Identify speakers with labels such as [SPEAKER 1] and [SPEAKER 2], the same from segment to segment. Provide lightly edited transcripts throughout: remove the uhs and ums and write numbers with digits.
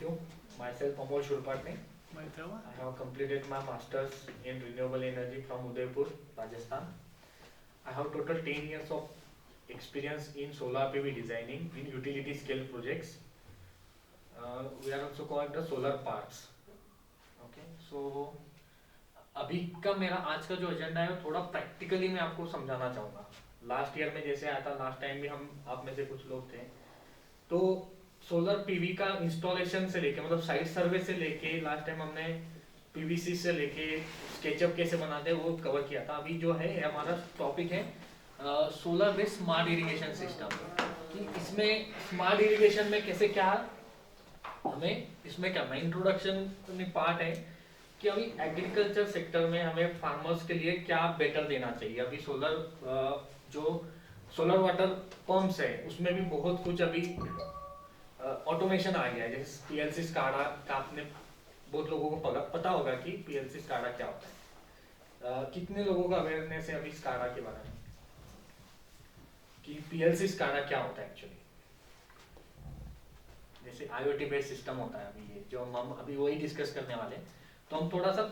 [SPEAKER 1] you. Myself, Amol Shurpatne.
[SPEAKER 2] Maitreya.
[SPEAKER 1] I have completed my masters in renewable energy from Udaipur, Rajasthan. I have total 10 years of experience in solar PV designing in utility scale projects. We are also called the solar parks. Okay, so अभी का मेरा आज का जो agenda है वो थोड़ा practically मैं आपको समझाना चाहूँगा. लास्ट ईयर में जैसे आया था, लास्ट टाइम भी हम आप में से कुछ लोग थे, तो सोलर पीवी का इंस्टॉलेशन से लेके मतलब साइट सर्वे से लेके लास्ट टाइम हमने पीवीसी से लेके स्केचअप कैसे बनाते हैं वो कवर किया था. अभी जो है हमारा टॉपिक है solar based smart irrigation system, कि इसमें स्मार्ट इरिगेशन में कैसे क्या हमें इसमें क्या इंट्रोडक्शन पार्ट है कि अभी एग्रीकल्चर सेक्टर में हमें फार्मर्स के लिए क्या बेटर देना चाहिए. अभी सोलर जो सोलर वाटर पंप्स है उसमें भी बहुत कुछ अभी ऑटोमेशन आ गया है. जैसे पीएलसी स्काडा का आपने बहुत लोगों को पता होगा कि पीएलसी स्काडा क्या होता है. कितने लोगों का अवेयरनेस है अभी स्काडा के बारे में कि पीएलसी स्काडा क्या होता है एक्चुअली. जैसे आईओटी बेस्ड सिस्टम होता है अभी ये जो हम अभी वही डिस्कस करने वाले हैं. तो हम थोड़ा सा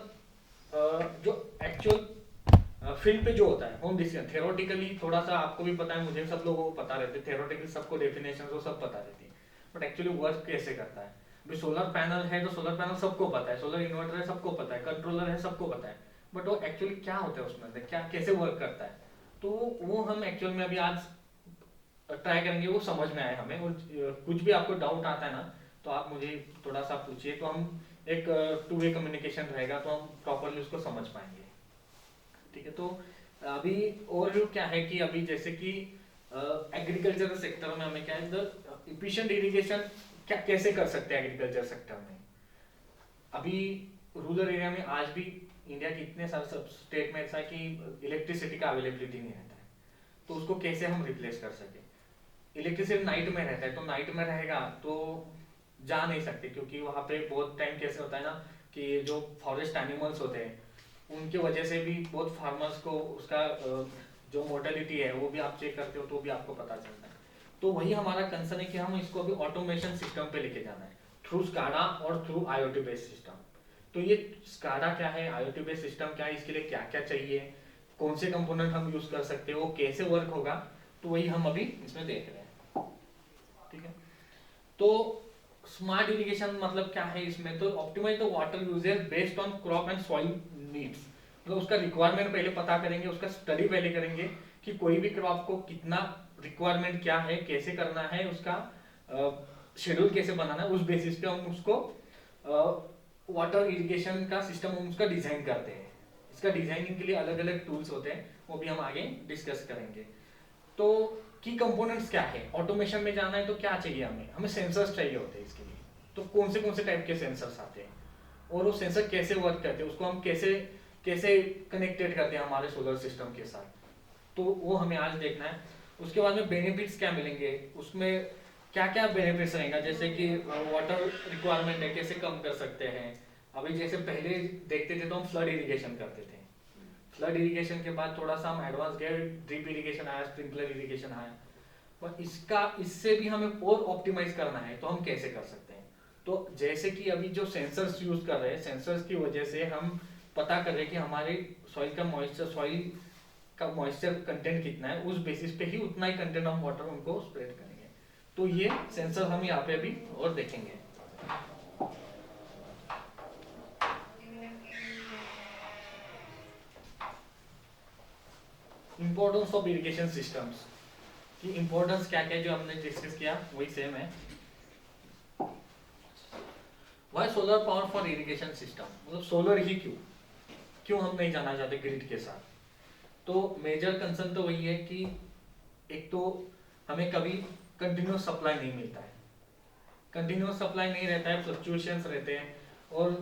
[SPEAKER 1] जो एक्चुअल फील्ड पे जो होता है हम डिस्कस थ्योरेटिकली थोड़ा सा आपको भी पता है, मुझे सब लोगों को पता रहते हैं, थ्योरेटिकली सबको डेफिनेशन वो सब पता रहती है, बट एक्चुअली वर्क कैसे करता है. अभी सोलर पैनल है तो सोलर पैनल सबको पता है, सोलर इन्वर्टर है सबको पता है, कंट्रोलर है सबको पता है, बट वो एक्चुअली क्या होता है उसमें क्या कैसे वर्क करता है, तो वो हम एक्चुअल में अभी आज ट्राई करेंगे वो समझ में आए हमें. और कुछ भी आपको डाउट आता है ना तो आप मुझे थोड़ा सा पूछिए, तो हम एक टू वे कम्युनिकेशन रहेगा तो हम प्रॉपरली उसको समझ पाएंगे. ठीक है, तो अभी ओवरव्यू क्या है कि अभी जैसे कि एग्रीकल्चर सेक्टर में हमें क्या है इफिशिएंट इरिगेशन क्या कैसे कर सकते हैं एग्रीकल्चर सेक्टर में. अभी रूरल एरिया में आज भी इंडिया के इतने सारे स्टेट में ऐसा है कि इलेक्ट्रिसिटी का अवेलेबिलिटी नहीं रहता है, तो उसको कैसे हम रिप्लेस कर सके. इलेक्ट्रिसिटी नाइट में रहता है तो नाइट में रहेगा तो जा नहीं सकते, क्योंकि वहाँ पे बहुत टाइम कैसे होता है ना कि जो फॉरेस्ट एनिमल्स होते हैं उनके वजह से भी बहुत फार्मर्स को उसका जो मोर्टेलिटी है वो भी आप चेक करते हो तो भी आपको पता चलता है. तो वही हमारा कंसर्न है कि हम इसको अभी ऑटोमेशन सिस्टम पे लेके जाना है थ्रू स्काडा और थ्रू आईओटी बेस्ड सिस्टम. तो ये स्काडा क्या है, आईओटी बेस्ड सिस्टम क्या है, इसके लिए क्या क्या चाहिए, कौन से कंपोनेंट हम यूज कर सकते हैं, वो कैसे वर्क होगा, तो वही हम अभी इसमें देख रहे हैं. ठीक है, तो स्मार्ट इरिगेशन मतलब क्या है इसमें, तो optimise the water usage based on crop and soil needs. मतलब उसका रिक्वायरमेंट पहले पता करेंगे, उसका स्टडी पहले करेंगे कि कोई भी क्रॉप को कितना रिक्वायरमेंट क्या है, कैसे करना है, उसका शेड्यूल कैसे बनाना है, उस बेसिस पे हम उसको वाटर इरिगेशन का सिस्टम हम उसका डिजाइन करते हैं. इसका डिजाइनिंग के लिए अलग अलग टूल्स होते हैं, वो भी हम आगे डिस्कस करेंगे. तो की कंपोनेंट्स क्या है, ऑटोमेशन में जाना है तो क्या चाहिए हमें, हमें सेंसर्स चाहिए होते हैं इसके लिए. तो कौन से टाइप के सेंसर्स आते हैं और वो सेंसर कैसे वर्क करते हैं, उसको हम कैसे कैसे कनेक्टेड करते हैं हमारे सोलर सिस्टम के साथ, तो वो हमें आज देखना है. उसके बाद में बेनिफिट्स क्या मिलेंगे, उसमें क्या क्या बेनिफिट्स रहेगा, जैसे कि वाटर रिक्वायरमेंट है कैसे कम कर सकते हैं. अभी जैसे पहले देखते थे तो हम फ्लड इरिगेशन करते थे, फ्लड इरिगेशन के बाद थोड़ा सा हम एडवांस गए, ड्रिप इरिगेशन आया, स्प्रिंकलर इरिगेशन आया, पर इससे भी हमें और ऑप्टिमाइज करना है तो हम कैसे कर सकते हैं. तो जैसे कि अभी जो सेंसर्स यूज कर रहे हैं, सेंसर्स की वजह से हम पता कर रहे हैं कि हमारे सॉइल का मॉइस्चर कंटेंट कितना है, उस बेसिस पे ही उतना ही कंटेंट हम वाटर उनको स्प्रेड करेंगे. तो ये सेंसर हम यहाँ पे अभी और देखेंगे. इंपॉर्टेंस ऑफ इरिगेशन सिस्टम्स की इंपॉर्टेंस क्या क्या जो हमने डिस्कस किया वही सेम है. Why solar power for irrigation system, मतलब सोलर ही क्यों क्यों हम नहीं जाना चाहते ग्रिड के साथ. तो मेजर कंसर्न तो वही है कि एक तो हमें कभी कंटिन्यूस सप्लाई नहीं मिलता है, कंटिन्यूस सप्लाई नहीं रहता है, फ्लक्चुएशंस रहते हैं. और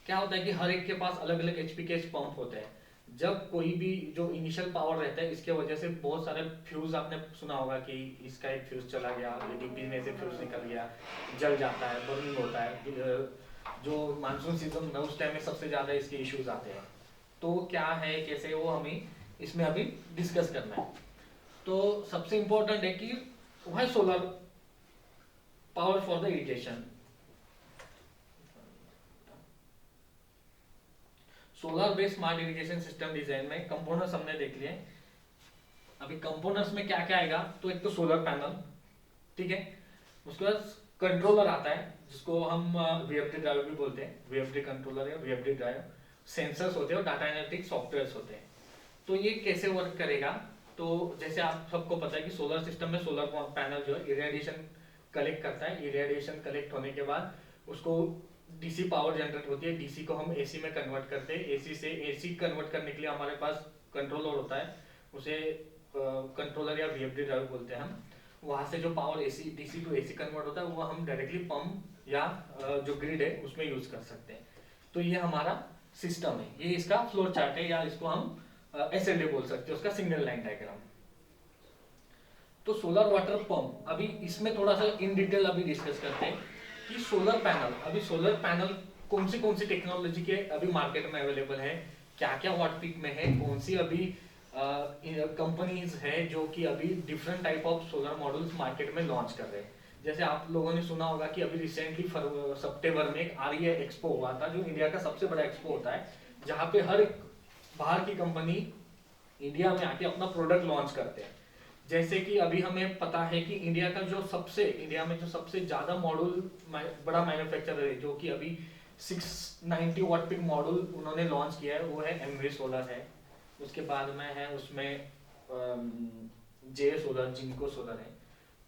[SPEAKER 1] क्या होता है कि हर एक के पास अलग अलग एचपी के पंप होते हैं. जब कोई भी जो इनिशियल पावर रहता है इसके वजह से बहुत सारे फ्यूज आपने सुना होगा कि इसका एक फ्यूज चला गया, एडीपी में से फ्यूज निकल गया, जल जाता है, बर्निंग होता है. जो मानसून सीजन में उस टाइम में सबसे ज्यादा इसके इश्यूज आते हैं. तो क्या है कैसे वो हमें इसमें अभी डिस्कस करना है. तो सबसे इंपॉर्टेंट है कि वह solar power for the irrigation. Solar based smart irrigation system design में कंपोनेंट्स हमने देख लिए। अभी कंपोनेंट्स में क्या क्या आएगा, तो एक तो सोलर पैनल, ठीक है, उसके बाद कंट्रोलर आता है जिसको हम वीएफडी ड्राइव भी बोलते हैं, वीएफडी कंट्रोलर या वीएफडी ड्राइव, सेंसर्स होते हैं और डाटा एनालिटिक्स सॉफ्टवेयर्स होते हैं। तो ये कैसे वर्क करेगा, तो जैसे आप सबको पता है कि सोलर सिस्टम में सोलर पैनल जो है इरेडिएशन कलेक्ट करता है, इरेडिएशन कलेक्ट होने के बाद उसको डीसी पावर जनरेट होती है, डीसी को हम एसी में कन्वर्ट करते हैं, एसी से एसी कन्वर्ट करने के लिए हमारे पास कंट्रोलर होता है, उसे कंट्रोलर या वीएफडी ड्राइव बोलते हैं हम। वहां से जो power AC DC to AC convert होता है वो हम डायरेक्टली पंप या जो ग्रिड है उसमें यूज कर सकते हैं। तो ये हमारा सिस्टम है, ये इसका फ्लोर चार्ट है या इसको हम एसएलडी बोल सकते हैं, उसका सिंगल लाइन डायग्राम। तो सोलर वाटर पंप, अभी इसमें थोड़ा सा इन डिटेल अभी डिस्कस करते हैं कि सोलर पैनल, अभी सोलर पैनल कौन सी टेक्नोलॉजी के अभी मार्केट में अवेलेबल है, क्या क्या वॉट पीक में है, कौन सी अभी कंपनीज है जो कि अभी different type of solar modules market में लॉन्च कर रहे हैं। जैसे आप लोगों ने सुना होगा कि अभी रिसेंटली सितंबर में एक आरईए एक्सपो हुआ था, जो इंडिया का सबसे बड़ा एक्सपो होता है, जहाँ पे हर बाहर की कंपनी इंडिया में आके अपना प्रोडक्ट लॉन्च करते हैं। जैसे कि अभी हमें पता है कि इंडिया में जो सबसे ज्यादा मॉड्यूल बड़ा मैन्युफैक्चरर है, जो कि अभी 690 वॉट पिक मॉड्यूल उन्होंने लॉन्च किया है, वो है एमवी सोलर है। उसके बाद में है उसमें जे सोलर, जिनको सोलर है।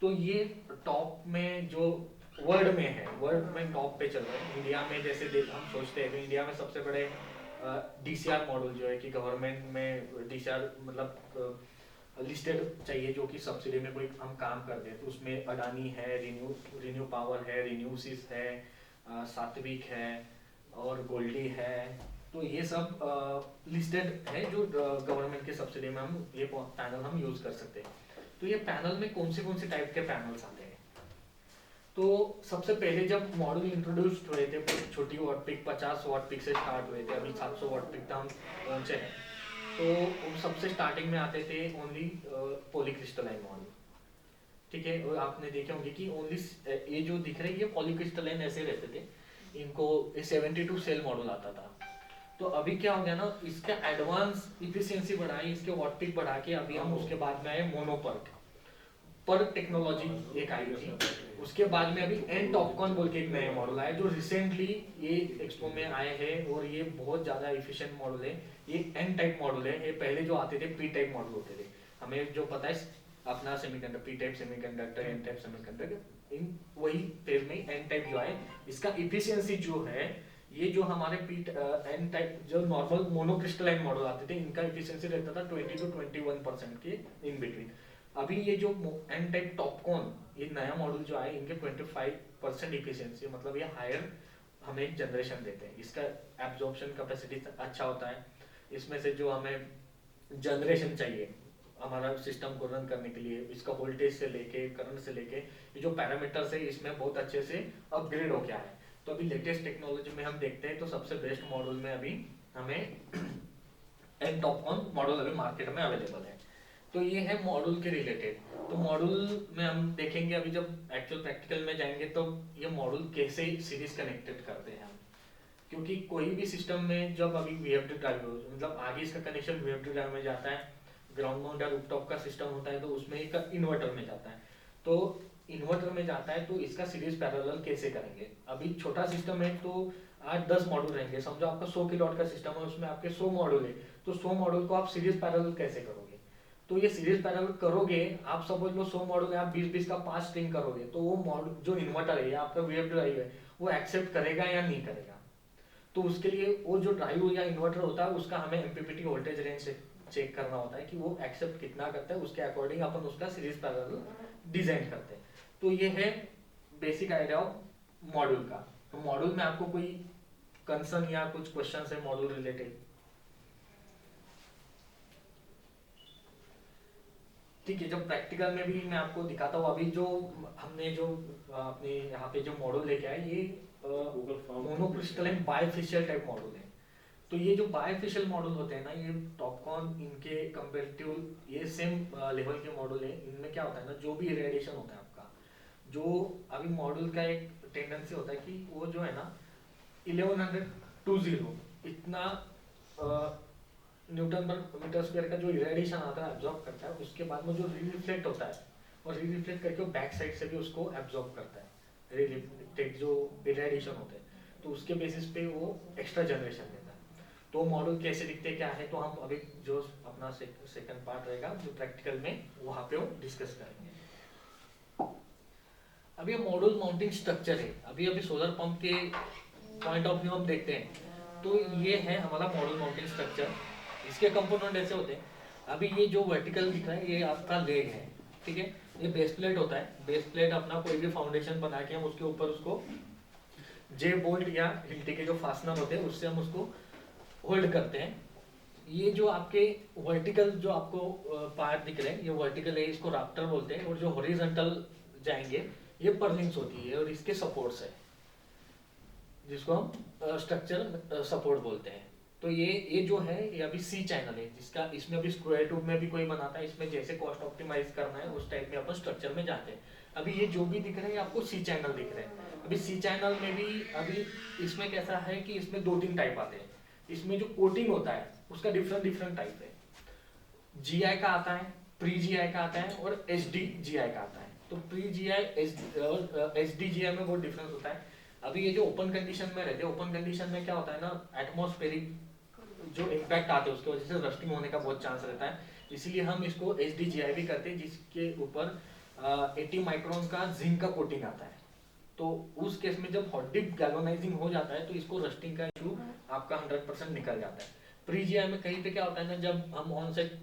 [SPEAKER 1] तो ये टॉप में जो वर्ल्ड में टॉप पे चल रहा है। इंडिया में जैसे हम सोचते हैं कि इंडिया में सबसे बड़े डीसीआर मॉडल जो है कि गवर्नमेंट में डीसीआर मतलब लिस्टेड चाहिए, जो कि सब्सिडी में कोई हम काम कर दे, तो उसमें अडानी है, रिन्यू पावर है, रिन्यूसिस है, सात्विक है और गोल्डी है। तो ये सब लिस्टेड है जो गवर्नमेंट के सब्सिडी में हम ये पैनल हम यूज कर सकते हैं। तो ये पैनल में कौन से टाइप के पैनल्स आते हैं, तो सबसे पहले जब मॉडल इंट्रोड्यूस हुए थे, छोटी वॉट पिक 50 वॉट पिक से स्टार्ट हुए थे, अभी 700 वॉट पिक तक हम पहुंचे हैं। तो सबसे स्टार्टिंग में आते थे ओनली पॉलीक्रिस्टलाइन मॉडल, ठीक है। और आपने देखे होंगे कि ओनली ये जो दिख रहे हैं ये पॉलीक्रिस्टलाइन ऐसे रहते थे, इनको 72 सेल मॉडल आता था। तो अभी क्या हो गया ना, इसका एडवांस इफिशियंसी बढ़ाई, इसके वॉट पिक बढ़ा के अभी हम उसके बाद में आए मोनोपर्क पर टेक्नोलॉजी एक आई थी। उसके बाद में अभी एन टॉपकॉन बोल के एक नया मॉडल आया जो रिसेंटली ये एक्सपो में आए हैं, और ये बहुत ज्यादा इफिशिएंट मॉडल है। ये एन टाइप मॉडल है, ये पहले जो आते थे पी टाइप मॉडल होते थे, हमें जो पता है अपना semiconductor, P type semiconductor, N type semiconductor, इन वही फेज में एन टाइप जो है, इसका इफिशियंसी जो है, ये जो हमारे पी एन टाइप जो नॉर्मल मोनोक्रिस्टलाइन मॉडल आते थे, इनका इफिशियंसी रहता था 20 to 21% के इन बिटवीन। अभी ये जो एन टाइप टॉपकॉन, ये नया मॉडल जो आया, इनके 25% इफिशियंसी, मतलब ये हायर हमें एक जनरेशन देते हैं। इसका एब्जॉर्प्शन कैपेसिटी अच्छा होता है, इसमें से जो हमें जनरेशन चाहिए हमारा सिस्टम को रन करने के लिए, इसका वोल्टेज से लेके करंट से लेके ये जो पैरामीटर्स है, इसमें बहुत अच्छे से अपग्रेड हो गया है। तो अभी लेटेस्ट टेक्नोलॉजी में हम देखते हैं तो सबसे बेस्ट मॉडल में अभी हमें एन टॉपकॉन मॉडल अभी मार्केट में अवेलेबल है। तो ये है मॉड्यूल के रिलेटेड। तो मॉड्यूल में हम देखेंगे, अभी जब एक्चुअल प्रैक्टिकल में जाएंगे तो ये मॉड्यूल कैसे सीरीज कनेक्टेड करते हैं हम, क्योंकि कोई भी सिस्टम में जब अभी वीएफडी ड्राइव मतलब आगे इसका कनेक्शन वीएफडी ड्राइव में जाता है, ग्राउंड माउंट या रूफटॉप का सिस्टम होता है तो उसमें एक इन्वर्टर में जाता है। तो इन्वर्टर में जाता है तो इसका सीरीज पैरेलल कैसे करेंगे। अभी छोटा सिस्टम है तो 8-10 मॉड्यूल रहेंगे, समझो आपका 100 किलोवाट का सिस्टम है, उसमें आपके 100 मॉड्यूल है, तो 100 मॉड्यूल को आप सीरीज पैरेलल कैसे करोगे। तो ये सीरीज पैरेलल करोगे, आप समझ लो 100 मॉड्यूल है, आप 20-20 का 5 स्ट्रिंग करोगे, तो वो मॉड्यूल जो इन्वर्टर है या आपका वीएफडी ड्राइव है वो एक्सेप्ट करेगा या नहीं करेगा। तो उसके लिए वो जो ड्राइव या इन्वर्टर होता है उसका हमें एमपीपीटी वोल्टेज रेंज से चेक करना होता है कि वो एक्सेप्ट कितना करता है, उसके अकॉर्डिंग अपन उसका सीरीज पैरेलल डिजाइन करते हैं। तो ये है बेसिक आइडिया ऑफ मॉड्यूल का। तो मॉड्यूल में आपको कोई कंसर्न या कुछ क्वेश्चन है मॉड्यूल रिलेटेड? ठीक है, जब प्रैक्टिकल में भी मैं आपको दिखाता हूँ, अभी जो हमने जो अपने यहाँ पे जो मॉडल लेके आए, ये मोनोक्रिस्टलाइन बायफेशियल टाइप मॉडल है। तो ये जो बायफेशियल मॉडल होते हैं ना, ये टॉपकॉन इनके कंपेरेटिव ये सेम लेवल के मॉडल है। इनमें क्या होता है ना, जो भी रेडिएशन होता है आपका, जो अभी मॉडल का एक टेंडेंसी होता है कि वो जो है ना 1120 इतना न्यूटन पर मीटर स्क्वायर का जो रेडिएशन आता है एब्जॉर्ब करता है, उसके बाद में जो रिफ्लेक्ट होता है और रिफ्लेक्ट करके वो बैक साइड से भी उसको एब्जॉर्ब करता है रिफ्लेक्टेड जो रेडिएशन होते हैं, तो उसके बेसिस पे वो एक्स्ट्रा जनरेशन देता है। तो मॉडल कैसे दिखते हैं क्या है, तो हम अभी जो अपना सेकंड पार्ट रहेगा जो प्रैक्टिकल में वहाँ पे वो डिस्कस करेंगे। अभी ये मॉड्यूल माउंटिंग स्ट्रक्चर है, अभी अभी सोलर पंप के पॉइंट ऑफ व्यू हम देखते हैं तो ये है हमारा मॉड्यूल माउंटिंग स्ट्रक्चर। इसके कंपोनेंट ऐसे होते हैं, अभी ये जो वर्टिकल दिख रहा है ये आपका लेग है, ठीक है। ये बेस प्लेट होता है, बेस प्लेट अपना कोई भी फाउंडेशन बना के हम उसके ऊपर उसको जे बोल्ट या हिल्टी के जो फास्टनर होते हैं उससे हम उसको होल्ड करते हैं। ये जो आपके वर्टिकल जो आपको पार्ट दिख रहे हैं ये वर्टिकल है, इसको राफ्टर बोलते हैं, और जो हॉरिजॉन्टल जाएंगे ये पर्लिंग्स होती है और इसके सपोर्ट्स है जिसको हम स्ट्रक्चर सपोर्ट बोलते हैं। तो ये जो है ये अभी सी चैनल है जिसका इसमें अभी स्क्वायर ट्यूब में भी कोई बनाता है, इसमें जैसे कॉस्ट ऑप्टिमाइज करना है उस टाइप में अपन स्ट्रक्चर में जाते हैं। अभी ये जो भी दिख रहे हैं आपको सी चैनल दिख रहे हैं। अभी सी चैनल में भी अभी इसमें कैसा है कि इसमें 2-3 टाइप आते हैं। इसमें जो कोटिंग होता है उसका डिफरेंट डिफरेंट टाइप है, जीआई का आता है, प्री जीआई का आता है और एचडी जीआई का आता है। तो प्री जीआई और एचडी जीआई में बहुत डिफरेंस होता है। अभी ये जो ओपन कंडीशन में रहते हैं, ओपन कंडीशन में क्या होता है ना, एटमॉस्फेरिक जो इम्पैक्ट आते हैं उसकी वजह से रस्टिंग होने का बहुत चांस रहता है, इसीलिए हम इसको एचडी जीआई भी करते हैं जिसके ऊपर 80 माइक्रोन का जिंक का कोटिंग आता है। तो उस केस में जब हॉट डिप गैल्वेनाइजिंग हो जाता है तो इसको रस्टिंग का इशू आपका 100% निकल जाता है। प्री जीआई में कहीं पे क्या होता है ना, जब हम ऑन सेट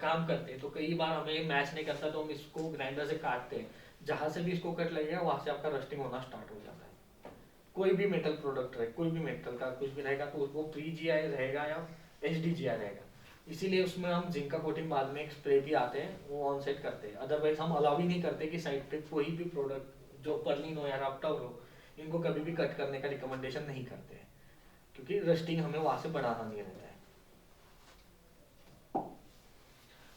[SPEAKER 1] काम करते हैं तो कई बार हमें मैच नहीं करता तो हम इसको ग्राइंडर से काटते हैं, जहां से भी इसको कट लगेगा वहां से आपका रस्टिंग होना स्टार्ट हो जाता है। कोई भी मेटल प्रोडक्ट रहे, कोई भी मेटल का कुछ भी रहेगा तो वो प्री जीआई रहेगा या एचडी जीआई रहेगा, इसीलिए उसमें हम जिंक का कोटिंग बाद में एक स्प्रे भी आते हैं वो ऑन सेट करते हैं। अदरवाइज हम अलाउ ही नहीं करते कि साइड पे कोई भी प्रोडक्ट जो पर्लिन हो या राफ्टर हो इनको कभी भी कट करने का रिकमेंडेशन नहीं करते हैं, क्योंकि रस्टिंग हमें वहां से बढ़ाना नहीं रहता है।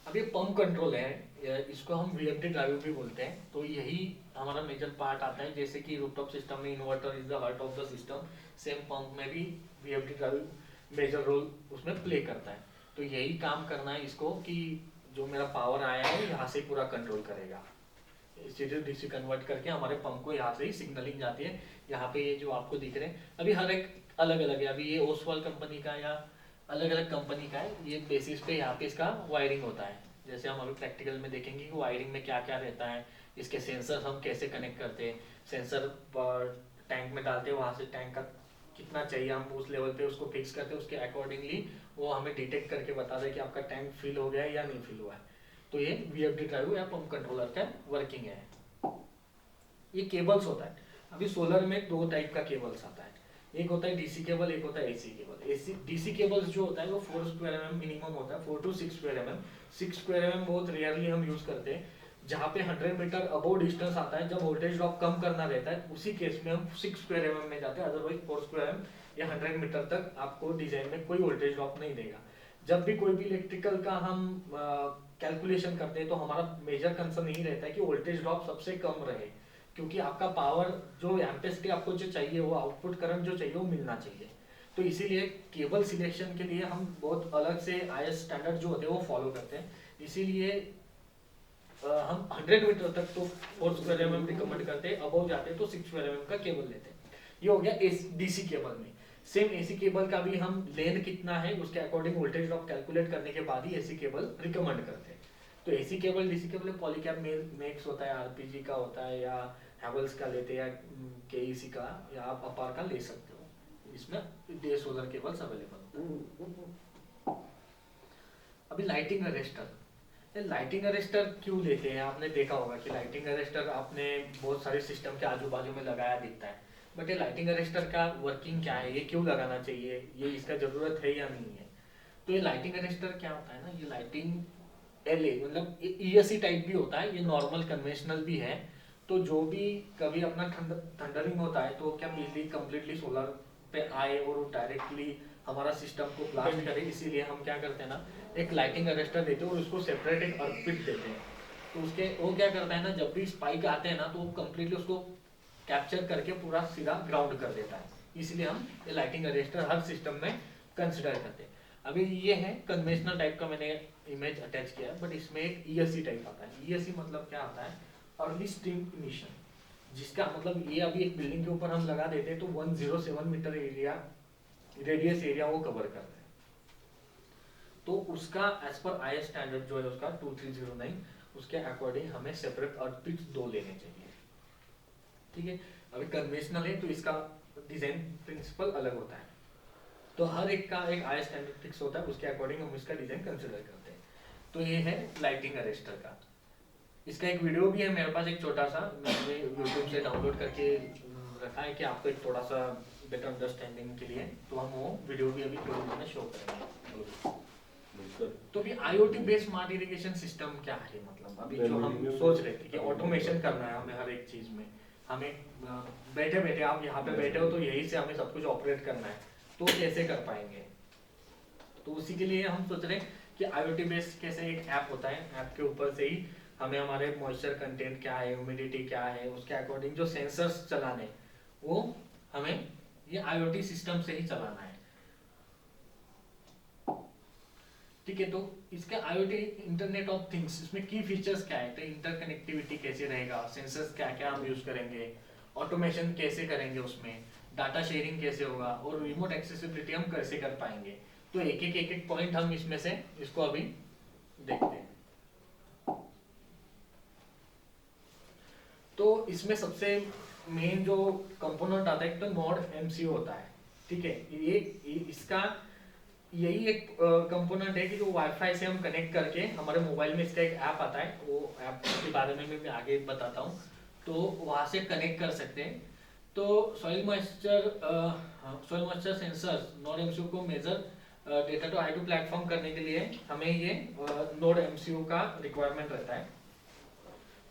[SPEAKER 1] अब ये पंप कंट्रोल है, इसको हम वीएफडी ड्राइव भी बोलते हैं। तो यही हमारा मेजर पार्ट आता है, जैसे कि रूफटॉप सिस्टम में inverter is the heart of the system, same pump में भी वीएफडी ड्राइव मेजर रोल उसमें प्ले करता है। तो यही काम करना है इसको कि जो मेरा पावर आया है यहाँ से पूरा कंट्रोल करेगा, सीधे डीसी कन्वर्ट करके हमारे पंप को यहाँ से ही सिग्नलिंग जाती है। यहाँ पे ये जो आपको दिख रहे हैं अभी हर एक अलग अलग है, अभी ये ओसवाल कंपनी का या अलग अलग कंपनी का है, ये बेसिस पे यहाँ पे इसका वायरिंग होता है। जैसे हम अभी प्रैक्टिकल में देखेंगे कि वायरिंग में क्या क्या रहता है, इसके सेंसर हम कैसे कनेक्ट करते हैं, सेंसर टैंक में डालते हैं, वहाँ से टैंक का कितना चाहिए हम उस लेवल पे उसको फिक्स करते हैं, उसके अकॉर्डिंगली वो हमें डिटेक्ट करके बता दे कि आपका टैंक फिल हो गया है या नहीं फिल हुआ है। तो ये वीएफडी ड्राइव या पंप कंट्रोलर का वर्किंग है। ये केबल्स होता है, अभी सोलर में 2 टाइप का केबल्स आता है, एक होता है डीसी केबल, एक होता है AC cable. AC DC cables जो होता है वो 4 स्क्वायर mm मिनिमम होता है, 4 to 6 square mm। 6 square mm बहुत रेयरली हम यूज करते हैं, जहाँ पे 100 मीटर अबोव डिस्टेंस आता है, जब वोल्टेज ड्रॉप कम करना रहता है उसी केस में हम 6 स्क्वायर mm में जाते हैं। अदरवाइज 4 स्क्वायर mm या 100 मीटर तक आपको डिजाइन में कोई वोल्टेज ड्रॉप नहीं देगा। जब भी कोई भी इलेक्ट्रिकल का हम कैलकुलेशन करते हैं तो हमारा मेजर कंसर्न यही रहता है कि वोल्टेज ड्रॉप सबसे कम रहे, क्योंकि आपका पावर जो एम्पेसिटी आपको जो चाहिए वो आउटपुट करंट जो चाहिए वो मिलना चाहिए। तो इसीलिए केबल सिलेक्शन के लिए हम बहुत अलग से आईएस स्टैंडर्ड जो होते हैं वो फॉलो करते हैं। इसीलिए हम 100 मीटर तक तो 4 स्क्वायर mm रिकमेंड करते हैं, अबव जाते हैं तो 6 स्क्वायर mm का केबल लेते हैं। ये हो गया डीसी केबल में। सेम एसी केबल का भी हम लेंथ कितना है उसके अकॉर्डिंग वोल्टेज ड्रॉप कैलकुलेट करने के बाद ही एसी केबल रिकमेंड करते हैं। तो AC cable DC cable Polycab max होता है, आरपीजी का होता है, या हैवेल्स का लेते हैं, या केईसी का, या आप अपार का ले सकते हो। इसमें डे सोलर केबल्स अवेलेबल होता है। अभी लाइटिंग अरेस्टर, लाइटिंग अरेस्टर क्यों लेते हैं, आपने देखा होगा कि लाइटिंग अरेस्टर आपने बहुत सारे सिस्टम के आजू बाजू में लगाया दिखता है, बट ये लाइटिंग अरेस्टर का वर्किंग क्या है, ये क्यों लगाना चाहिए, ये इसका जरूरत है या नहीं है। तो ये लाइटिंग अरेस्टर क्या होता है ना, ये लाइटिंग एलए मतलब ईएससी टाइप भी होता है, ये नॉर्मल कन्वेंशनल भी है। तो जो भी कभी अपना थंडरिंग होता है तो क्या बिजली कंप्लीटली सोलर पे आए और वो डायरेक्टली हमारा सिस्टम को ब्लास्ट करे, इसीलिए हम क्या करते हैं ना एक लाइटिंग अरेस्टर देते हैं और उसको सेपरेट एक अर्पिट देते हैं। तो उसके वो क्या करता है ना, जब भी स्पाइक आते हैं ना तो वो कंप्लीटली उसको कैप्चर करके पूरा सीधा ग्राउंड कर देता है। इसलिए हम ये लाइटिंग अरेस्टर हर सिस्टम में कंसिडर करते हैं। अभी ये है कन्वेंशनल टाइप का मैंने इमेज अटैच किया है, बट इसमें एक ईएससी टाइप आता है। ईएससी मतलब क्या आता है, अर्ली स्ट्रीम इमिशन, जिसका मतलब ये अभी एक बिल्डिंग के ऊपर हम लगा देते हैं तो 107 मीटर एरिया रेडियस एरिया वो कवर करता है। तो उसका एज पर आई स्टैंडर्ड जो है उसका 2309, उसके अकॉर्डिंग हमें सेपरेट अर्थ पिट्स 2 लेने चाहिए, ठीक है। अभी कन्वेंशनल है तो इसका डिजाइन प्रिंसिपल अलग होता है, तो हर एक का एक आई स्टैंडर्ड फिक्स होता है, उसके अकॉर्डिंग हम इसका डिजाइन कंसिडर करते हैं। तो ये है लाइटिंग अरेस्टर का। इसका एक वीडियो भी है मेरे पास, एक छोटा सा, मैंने यूट्यूब से डाउनलोड करके रखा है कि आपको एक थोड़ा सा बेटर अंडरस्टैंडिंग के लिए, तो हम वो वीडियो भी अभी थोड़ी देर में शो करेंगे। तो भी IoT based smart irrigation system क्या है, मतलब अभी जो हम सोच रहे थे कि ऑटोमेशन करना है हमें हर एक चीज में, हमें बैठे बैठे, आप यहाँ पे बैठे हो तो यही से हमें सब कुछ ऑपरेट करना है, तो कैसे कर पाएंगे। तो उसी के लिए हम सोच रहे हैं कि आईओटी बेस्ड कैसे एक ऐप होता है, ऐप के ऊपर से ही हमें हमारे मॉइस्चर कंटेंट क्या है, ह्यूमिडिटी क्या है, उसके अकॉर्डिंग जो सेंसर्स चलाने वो हमें ये आईओटी सिस्टम से ही चलाना है, ठीक है। तो इसके आईओटी इंटरनेट ऑफ थिंग्स, इसमें की फीचर्स क्या है, तो इंटरकनेक्टिविटी कैसे रहेगा, सेंसर्स क्या क्या हम यूज करेंगे, ऑटोमेशन कैसे करेंगे, उसमें डाटा शेयरिंग कैसे होगा, और रिमोट एक्सेसिबिलिटी हम कैसे कर पाएंगे। तो एक एक पॉइंट हम इसमें से इसको अभी देखते हैं। तो इसमें सबसे मेन जो कंपोनेंट आता है एक तो नोड एमसीयू होता है, ठीक है। ये इसका यही एक कंपोनेंट है कि जो वाईफाई से हम कनेक्ट करके हमारे मोबाइल में इसका एक ऐप आता है, वो ऐप के बारे में मैं आगे बताता हूँ, तो वहाँ से कनेक्ट कर सकते हैं। तो soil moisture sensor node MCU को मेजर डेटा टू आई2 प्लेटफॉर्म करने के लिए हमें ये नोड एमसीयू का रिक्वायरमेंट रहता है।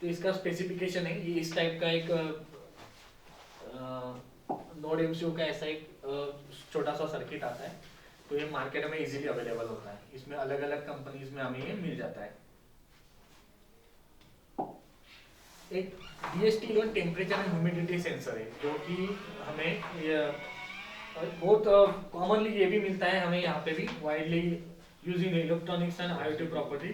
[SPEAKER 1] तो इसका स्पेसिफिकेशन है, ये इस टाइप का एक नोड एमसीयू का ऐसा एक छोटा सा सर्किट आता है। तो ये मार्केट में इजीली अवेलेबल होता है, इसमें अलग अलग कंपनीज में हमें ये मिल जाता है। एक DST temperature and humidity sensor है, जो कि हमें बहुत कॉमनली ये भी मिलता है हमें यहाँ पे भी, widely using electronics and IoT property.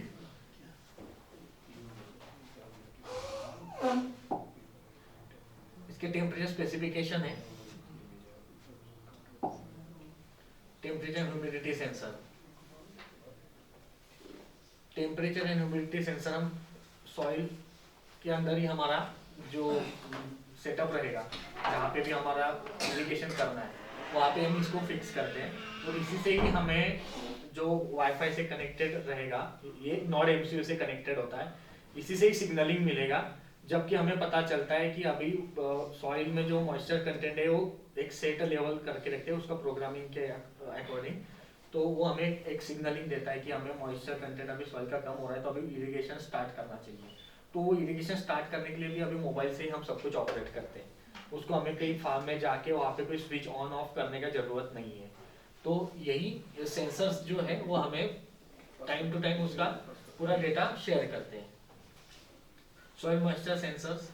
[SPEAKER 1] इसके टेम्परेचर स्पेसिफिकेशन है, temperature humidity sensor. Temperature and humidity sensor हम सॉइल के अंदर ही हमारा जो सेटअप रहेगा, जहाँ पे भी हमारा इरिगेशन करना है वहाँ पे हम इसको फिक्स करते हैं, और इसी से ही हमें जो वाईफाई से कनेक्टेड रहेगा, ये नोड एमसीयू से कनेक्टेड होता है, इसी से ही सिग्नलिंग मिलेगा। जबकि हमें पता चलता है कि अभी सॉइल में जो मॉइस्चर कंटेंट है वो एक सेट लेवल करके रखते हैं उसका प्रोग्रामिंग के अकॉर्डिंग, तो वो हमें एक सिग्नलिंग देता है कि हमें मॉइस्चर कंटेंट अभी सॉइल का कम हो रहा है, तो अभी इरिगेशन स्टार्ट करना चाहिए। तो वो इरिगेशन स्टार्ट करने के लिए भी अभी मोबाइल से ही हम सब कुछ ऑपरेट करते हैं, उसको हमें कहीं फार्म में जाके वहाँ पे कोई स्विच ऑन ऑफ करने का जरूरत नहीं है। तो यही सेंसर्स जो है वो हमें टाइम टू टाइम उसका पूरा डेटा शेयर करते हैं। सॉइल मॉइस्चर सेंसर्स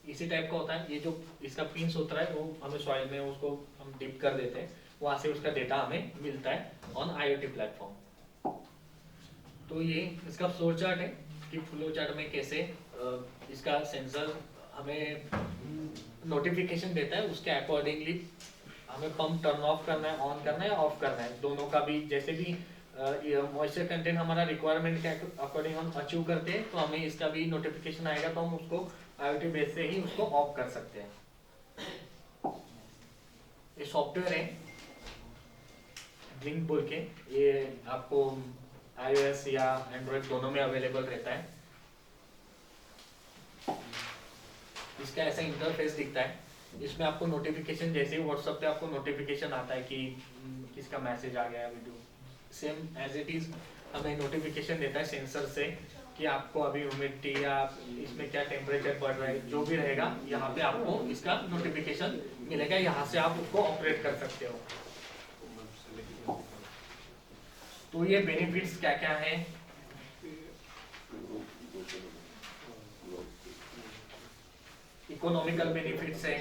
[SPEAKER 1] इसी टाइप का होता है, ये जो इसका पिंस होता है वो हमें सॉइल में उसको हम डिप कर देते हैं, वहाँ से उसका डेटा हमें मिलता है ऑन IoT प्लेटफॉर्म। तो ये इसका फ्लो चार्ट है कि फ्लो चार्ट में कैसे इसका सेंसर हमें नोटिफिकेशन देता है, उसके अकॉर्डिंगली हमें पंप टर्न ऑफ करना है, ऑन करना है, ऑफ करना है, दोनों का भी। जैसे भी मॉइस्चर कंटेंट हमारा रिक्वायरमेंट के अकॉर्डिंग हम अचीव करते हैं तो हमें इसका भी नोटिफिकेशन आएगा, तो हम उसको IoT बेस से ही उसको ऑफ कर सकते हैं। ये सॉफ्टवेयर है ब्लिंक बोल के, ये आपको iOS या एंड्रॉइड दोनों में अवेलेबल रहता है। इसका ऐसा इंटरफेस दिखता है, इसमें आपको नोटिफिकेशन जैसे ही व्हाट्सएप पे आपको नोटिफिकेशन आता है कि किसका मैसेज आ गया, video, same as it is हमें नोटिफिकेशन देता है सेंसर से कि आपको अभी ह्यूमिडिटी या इसमें क्या टेम्परेचर बढ़ रहा है, जो भी रहेगा यहाँ पे आपको इसका नोटिफिकेशन मिलेगा, यहाँ से आप उसको ऑपरेट कर सकते हो। तो ये बेनिफिट्स क्या क्या है, इकोनॉमिकल बेनिफिट्स है,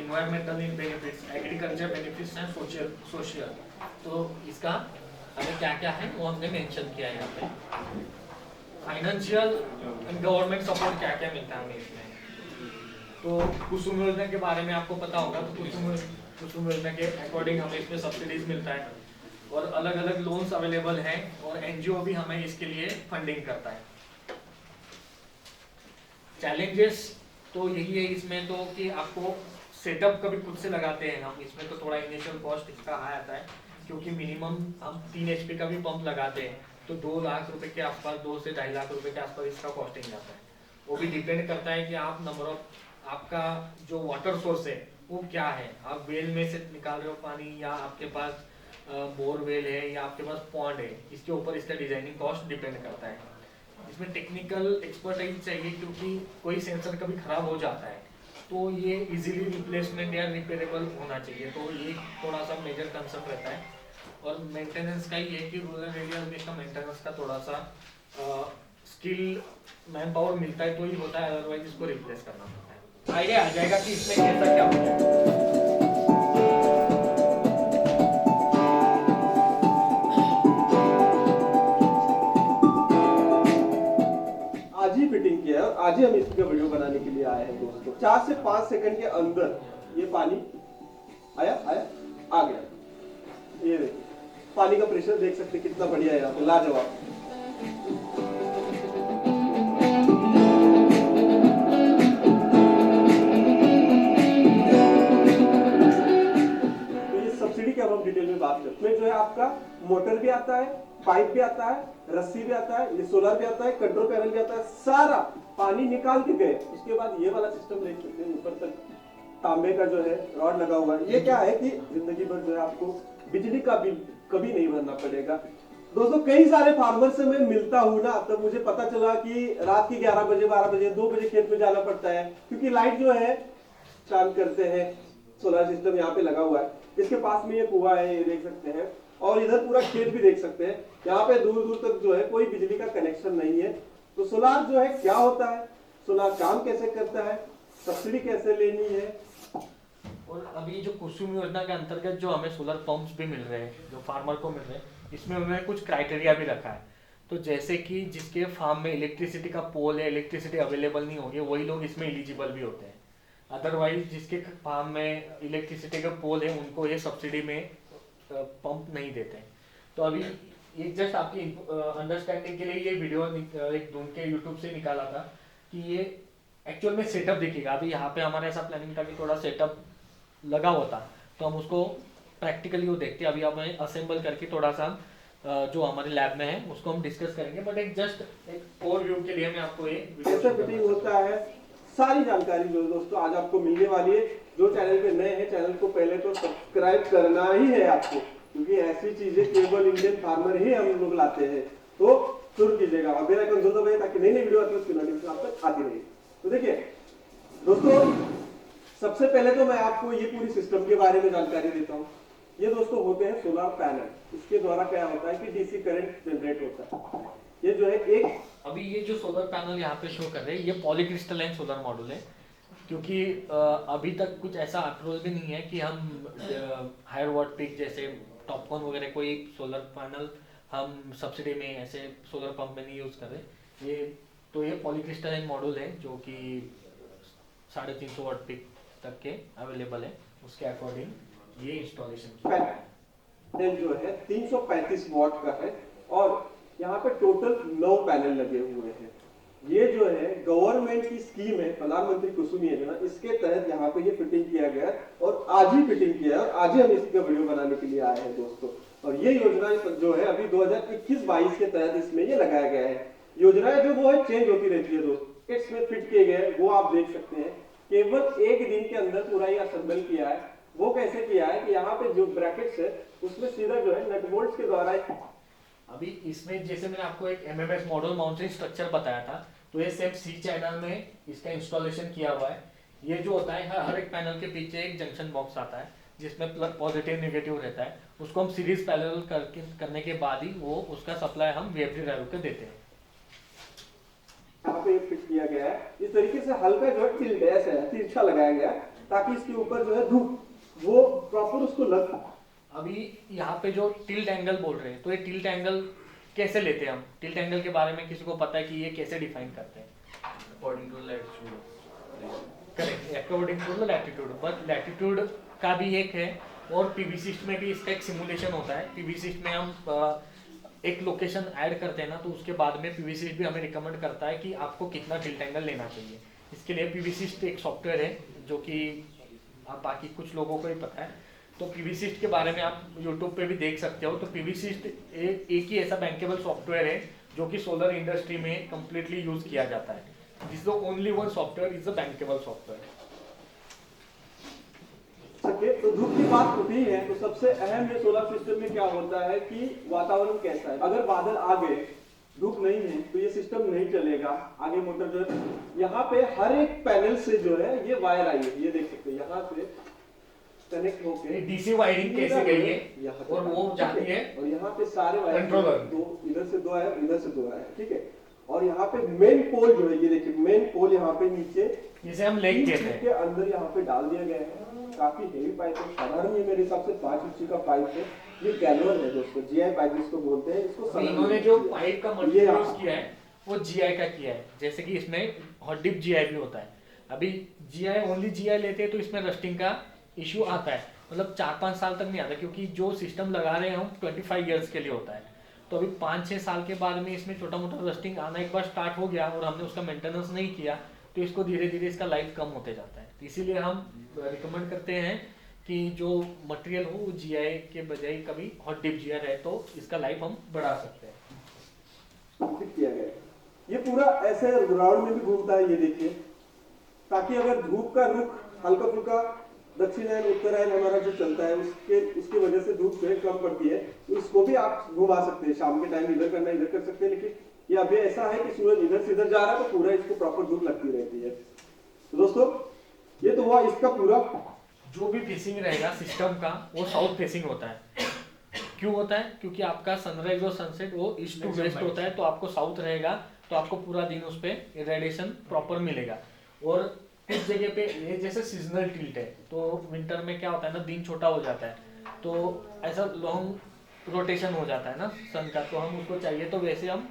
[SPEAKER 1] environmental benefits, agriculture benefits and social. तो इसका हमें क्या क्या है वो हमने मेंशन किया है यहाँ पे। फाइनेंशियल एंड गवर्नमेंट सपोर्ट क्या क्या मिलता है हमें इसमें। तो कुसुम योजना के बारे में आपको पता होगा, तो कुसुम योजना के अकॉर्डिंग हमें इसमें सब्सिडीज मिलता है और अलग अलग लोन्स अवेलेबल हैं और एनजीओ भी हमें इसके लिए फंडिंग करता है। चैलेंजेस तो यही है इसमें तो कि आपको सेटअप कभी खुद से लगाते हैं हम, इसमें तो थोड़ा इनिशियल कॉस्ट इसका हाई आता है क्योंकि मिनिमम हम 3 HP का भी पंप लगाते हैं तो 2 लाख रुपए के आसपास, 2 से 2.5 लाख रुपए के आसपास इसका कॉस्टिंग जाता है। वो भी डिपेंड करता है कि आप नंबर ऑफ, आपका जो वाटर सोर्स है वो क्या है, आप वेल में से निकाल रहे हो पानी या आपके पास बोरवेल है या आपके पास पॉन्ड है, इसके ऊपर इसका डिजाइनिंग कॉस्ट डिपेंड करता है। इसमें टेक्निकल एक्सपर्टाइज चाहिए क्योंकि कोई सेंसर कभी खराब हो जाता है तो ये इजीली रिप्लेसमेंट या रिपेयरेबल होना चाहिए, तो ये थोड़ा सा मेजर कंसर्न रहता है। और मेंटेनेंस का ही है कि रूरल एरिया में इसका मेंटेनेंस का थोड़ा सा स्किल मैन पावर मिलता है तो ही होता है, अदरवाइज इसको रिप्लेस करना पड़ता है। आइडिया आ जाएगा कि इसमें कैसा क्या होता है।
[SPEAKER 2] फिटिंग किया है और आज ही हम इसका वीडियो बनाने के लिए आए हैं दोस्तों। 4 से 5 सेकंड के अंदर ये पानी आ गया। ये देखिए पानी का प्रेशर देख सकते हैं कितना बढ़िया है यहाँ पे, लाजवाब। तो ये सब्सिडी की अब हम डिटेल में बात करते हैं। जो है आपका मोटर भी आता है, पाइप भी आता है, रस्सी भी आता है, ये सोलर भी आता है, कंट्रोल पैनल भी आता है, सारा पानी निकाल के गए। उसके बाद ये वाला सिस्टम देख सकते हैं, ऊपर तक तांबे का जो है रॉड लगा हुआ है। ये क्या है कि जिंदगी भर जो है आपको बिजली का बिल कभी नहीं भरना पड़ेगा। दोस्तों कई सारे फार्मर से मैं मिलता हूँ ना, तब मुझे पता चला कि रात के 11 बजे 12 बजे 2 बजे खेत में जाना पड़ता है क्योंकि लाइट जो है चार्ज करते हैं। सोलर सिस्टम यहाँ पे लगा हुआ है, इसके पास में ये कुआं है, ये देख सकते हैं, और इधर पूरा खेत भी देख सकते हैं। यहाँ पे दूर दूर तक जो है कोई बिजली का कनेक्शन नहीं है। तो सोलार जो है क्या होता है, सोलार काम कैसे करता है, सब्सिडी कैसे लेनी है।
[SPEAKER 1] और अभी जो कुसुम योजना के अंतर्गत जो हमें सोलर पंप्स भी मिल रहे हैं, जो फार्मर को मिल रहे हैं, इसमें उन्होंने कुछ क्राइटेरिया भी रखा है। तो जैसे कि जिसके फार्म में इलेक्ट्रिसिटी का पोल है, इलेक्ट्रिसिटी अवेलेबल नहीं होगी, वही लोग इसमें एलिजिबल भी होते हैं। अदरवाइज जिसके फार्म में इलेक्ट्रिसिटी का पोल है उनको ये सब्सिडी में पंप नहीं देते हैं। तो अभी ये जस्ट आपकी अंडरस्टैंडिंग के लिए ये वीडियो एक ढूंढ के यूट्यूब से निकाला था कि ये एक्चुअल में सेटअप दिखेगा। अभी यहाँ पे हमारा ऐसा प्लानिंग था कि थोड़ा सेटअप लगा हुआ था तो हम उसको प्रैक्टिकली वो देखते हैं। अभी हमें असेंबल करके थोड़ा सा जो हमारे लैब में है उसको हम डिस्कस करेंगे, बट एक जस्ट एक ओवरव्यू के लिए मैं आपको ये
[SPEAKER 2] कैसे फिटिंग होता है सारी जानकारी जो दोस्तों आज आपको मिलने वाली है। जो चैनल पे नए हैं, चैनल को पहले तो सब्सक्राइब करना ही है आपको, क्योंकि ऐसी चीजें केवल इंडियन फार्मर ही हम लोग लाते हैं। तो शुरू कीजिएगा और बेल आइकन जरूर दबाइए ताकि नई नई वीडियो आती है उसकी नोटिफिकेशन आप तक आती रहे। तो देखिए दोस्तों, सबसे पहले तो मैं आपको ये पूरी सिस्टम के बारे में जानकारी देता हूँ। ये दोस्तों होते हैं सोलर पैनल। इसके द्वारा क्या होता है कि डीसी करंट जनरेट होता है। ये जो है एक,
[SPEAKER 1] अभी ये जो सोलर पैनल यहाँ पे शो कर रहे हैं ये पॉलीक्रिस्टलाइन सोलर मॉड्यूल है, क्योंकि अभी तक कुछ ऐसा अप्रोच भी नहीं है कि हम हायर वॉट पीक जैसे टॉपकॉन वगैरह कोई सोलर पैनल हम सब्सिडी में ऐसे सोलर पंप में नहीं यूज़ कर रहे। ये पॉलीक्रिस्टलाइन मॉड्यूल है जो कि 350 वॉट पीक तक के अवेलेबल है, उसके अकॉर्डिंग ये इंस्टॉलेशन
[SPEAKER 2] पैनल जो है 335 वॉट का है और यहाँ पे टोटल 9 पैनल लगे हुए हैं। ये जो है गवर्नमेंट की स्कीम है, प्रधानमंत्री कुसुम योजना, इसके तहत यहाँ पे ये फिटिंग किया गया और आज ही फिटिंग किया है और आज ही हम इसका वीडियो बनाने के लिए आए हैं दोस्तों। और ये योजना जो है अभी 2021-22 के तहत इसमें ये लगाया गया है। योजनाएं जो वो है चेंज होती रहती है दोस्तों। इसमें फिट किए गए वो आप देख सकते हैं, केवल एक दिन के अंदर पूरा ये असेंबल किया है। वो कैसे किया है कि यहाँ पे जो ब्रैकेट्स है उसमें सीधा जो है नट बोल्ट्स के द्वारा।
[SPEAKER 1] अभी इसमें जैसे मैंने आपको एक एमएमएस मॉडल माउंटिंग स्ट्रक्चर बताया था, तो ये सेम सी चैनल में इसका इंस्टॉलेशन किया हुआ है। ये जो होता है हर एक पैनल के पीछे एक जंक्शन बॉक्स आता है जिसमें प्लस पॉजिटिव नेगेटिव रहता है। उसको हम सीरीज पैरेलल करने के बाद ही वो उसका सप्लाई हम वीएफडी ड्राइव को देते हैं।
[SPEAKER 2] यहाँ पे फिट किया गया है इस तरीके से, हल्का जो है टिल्ट ऐसा है, तिरछा लगाया गया है ताकि इसके ऊपर जो है धूप वो प्रॉपर उसको लग।
[SPEAKER 1] अभी यहाँ पे जो टिल्ट एंगल बोल रहे हैं, तो ये टिल्ट एंगल कैसे लेते हैं हम? टिल्ट एंगल के बारे में किसी को पता है कि ये कैसे डिफाइन करते हैं?
[SPEAKER 3] According to latitude.
[SPEAKER 1] Correct, according to the latitude. But latitude का भी एक है, और पीवीसिस्ट में भी इसका एक सिमुलेशन होता है। पीवीसिस्ट में हम एक लोकेशन ऐड करते हैं ना, तो उसके बाद में पीवीसिस्ट भी हमें रिकमेंड करता है कि आपको कितना टिल्ट एंगल लेना चाहिए। इसके लिए पीवीसिस्ट एक सॉफ्टवेयर है जो कि आप बाकी कुछ लोगों को ही पता है। तो पीवीसिस्ट के बारे में आप यूट्यूब पे भी देख सकते हो। तो पीवीसिस्ट एक ही ऐसा बैंकेबल सॉफ्टवेयर है जो कि सोलर इंडस्ट्री में कंप्लीटली यूज किया जाता है। This the only one software is a bankable software.
[SPEAKER 2] सके तो धूप की बात होती है तो सबसे अहम ये सोलर सिस्टम में क्या होता है कि वातावरण कैसा है। अगर बादल आ गए, धूप नहीं है, तो ये सिस्टम नहीं चलेगा। आगे मोटर जो है, यहाँ पे हर एक पैनल से जो है ये वायर आई है, ये देख सकते हैं, यहाँ से कनेक्ट होके
[SPEAKER 1] डीसी वायरिंग कैसे गई है और वो जाती है,
[SPEAKER 2] और यहाँ पे सारे वायर
[SPEAKER 1] कंट्रोलर,
[SPEAKER 2] दो इधर से दो है, इधर से दो है, ठीक है। और यहाँ पे मेन पोल जो है, ये देखिए मेन पोल यहाँ पे नीचे
[SPEAKER 1] जिसे हम लेग कहते हैं
[SPEAKER 2] के अंदर यहाँ पे डाल दिया गया है। काफी हेवी पाइप है, साधारण ये मेरे हिसाब से 5 इंची का पाइप है। ये गैल्वन है दोस्तों, जीआई पाइप जिसको बोलते हैं। इसको
[SPEAKER 1] इन्होंने जो पाइप का मटेरियल यूज किया है वो जीआई का किया है। जैसे कि इसमें हॉट डिप जीआई भी होता है। अभी जीआई ओनली जीआई लेते हैं तो इसमें रस्टिंग का इश्यू आता है, मतलब 4-5 साल तक नहीं आता, क्योंकि जो सिस्टम लगा रहे हैं हम 25 ईयर्स के लिए होता है। तो अभी 5-6 साल के बाद में इसमें छोटा मोटा रस्टिंग आना एक बार स्टार्ट हो गया और हमने उसका मेंटेनेंस नहीं किया, तो इसको धीरे धीरे इसका लाइफ कम होते जाता है। तो इसीलिए हम रिकमेंड करते हैं कि जो मटेरियल हो वो जीआई के बजाय कभी हॉट डिप जीआई रहे, तो इसका लाइफ हम बढ़ा सकते हैं।
[SPEAKER 2] किया गया है। ये पूरा ऐसे ग्राउंड में भी घूमता है, ये देखिए, ताकि अगर धूप का रुख हल्का फुल्का दक्षिणायन उत्तरायण हमारा जो चलता है उसकी वजह से धूप जो है कम पड़ती है, तो इसको भी आप घुमा सकते हैं। शाम के टाइम इधर करना, इधर कर सकते हैं। लेकिन ये अभी ऐसा है कि सूरज इधर से इधर जा रहा है तो पूरा इसको प्रॉपर धूप लगती रहती है। तो दोस्तों ये तो हुआ इसका पूरा।
[SPEAKER 1] जो भी फेसिंग रहेगा सिस्टम का वो साउथ फेसिंग होता है। क्यों होता है? क्योंकि आपका सनराइज और सनसेट वो ईस्ट टू वेस्ट होता है, तो आपको साउथ रहेगा तो आपको पूरा दिन उस पर रेडिएशन प्रॉपर मिलेगा। और कुछ जगह पे ये जैसे सीजनल टिल्ट है, तो विंटर में क्या होता है ना, दिन छोटा हो जाता है, तो ऐसा लॉन्ग रोटेशन हो जाता है ना सन का, तो हम उसको चाहिए तो वैसे हम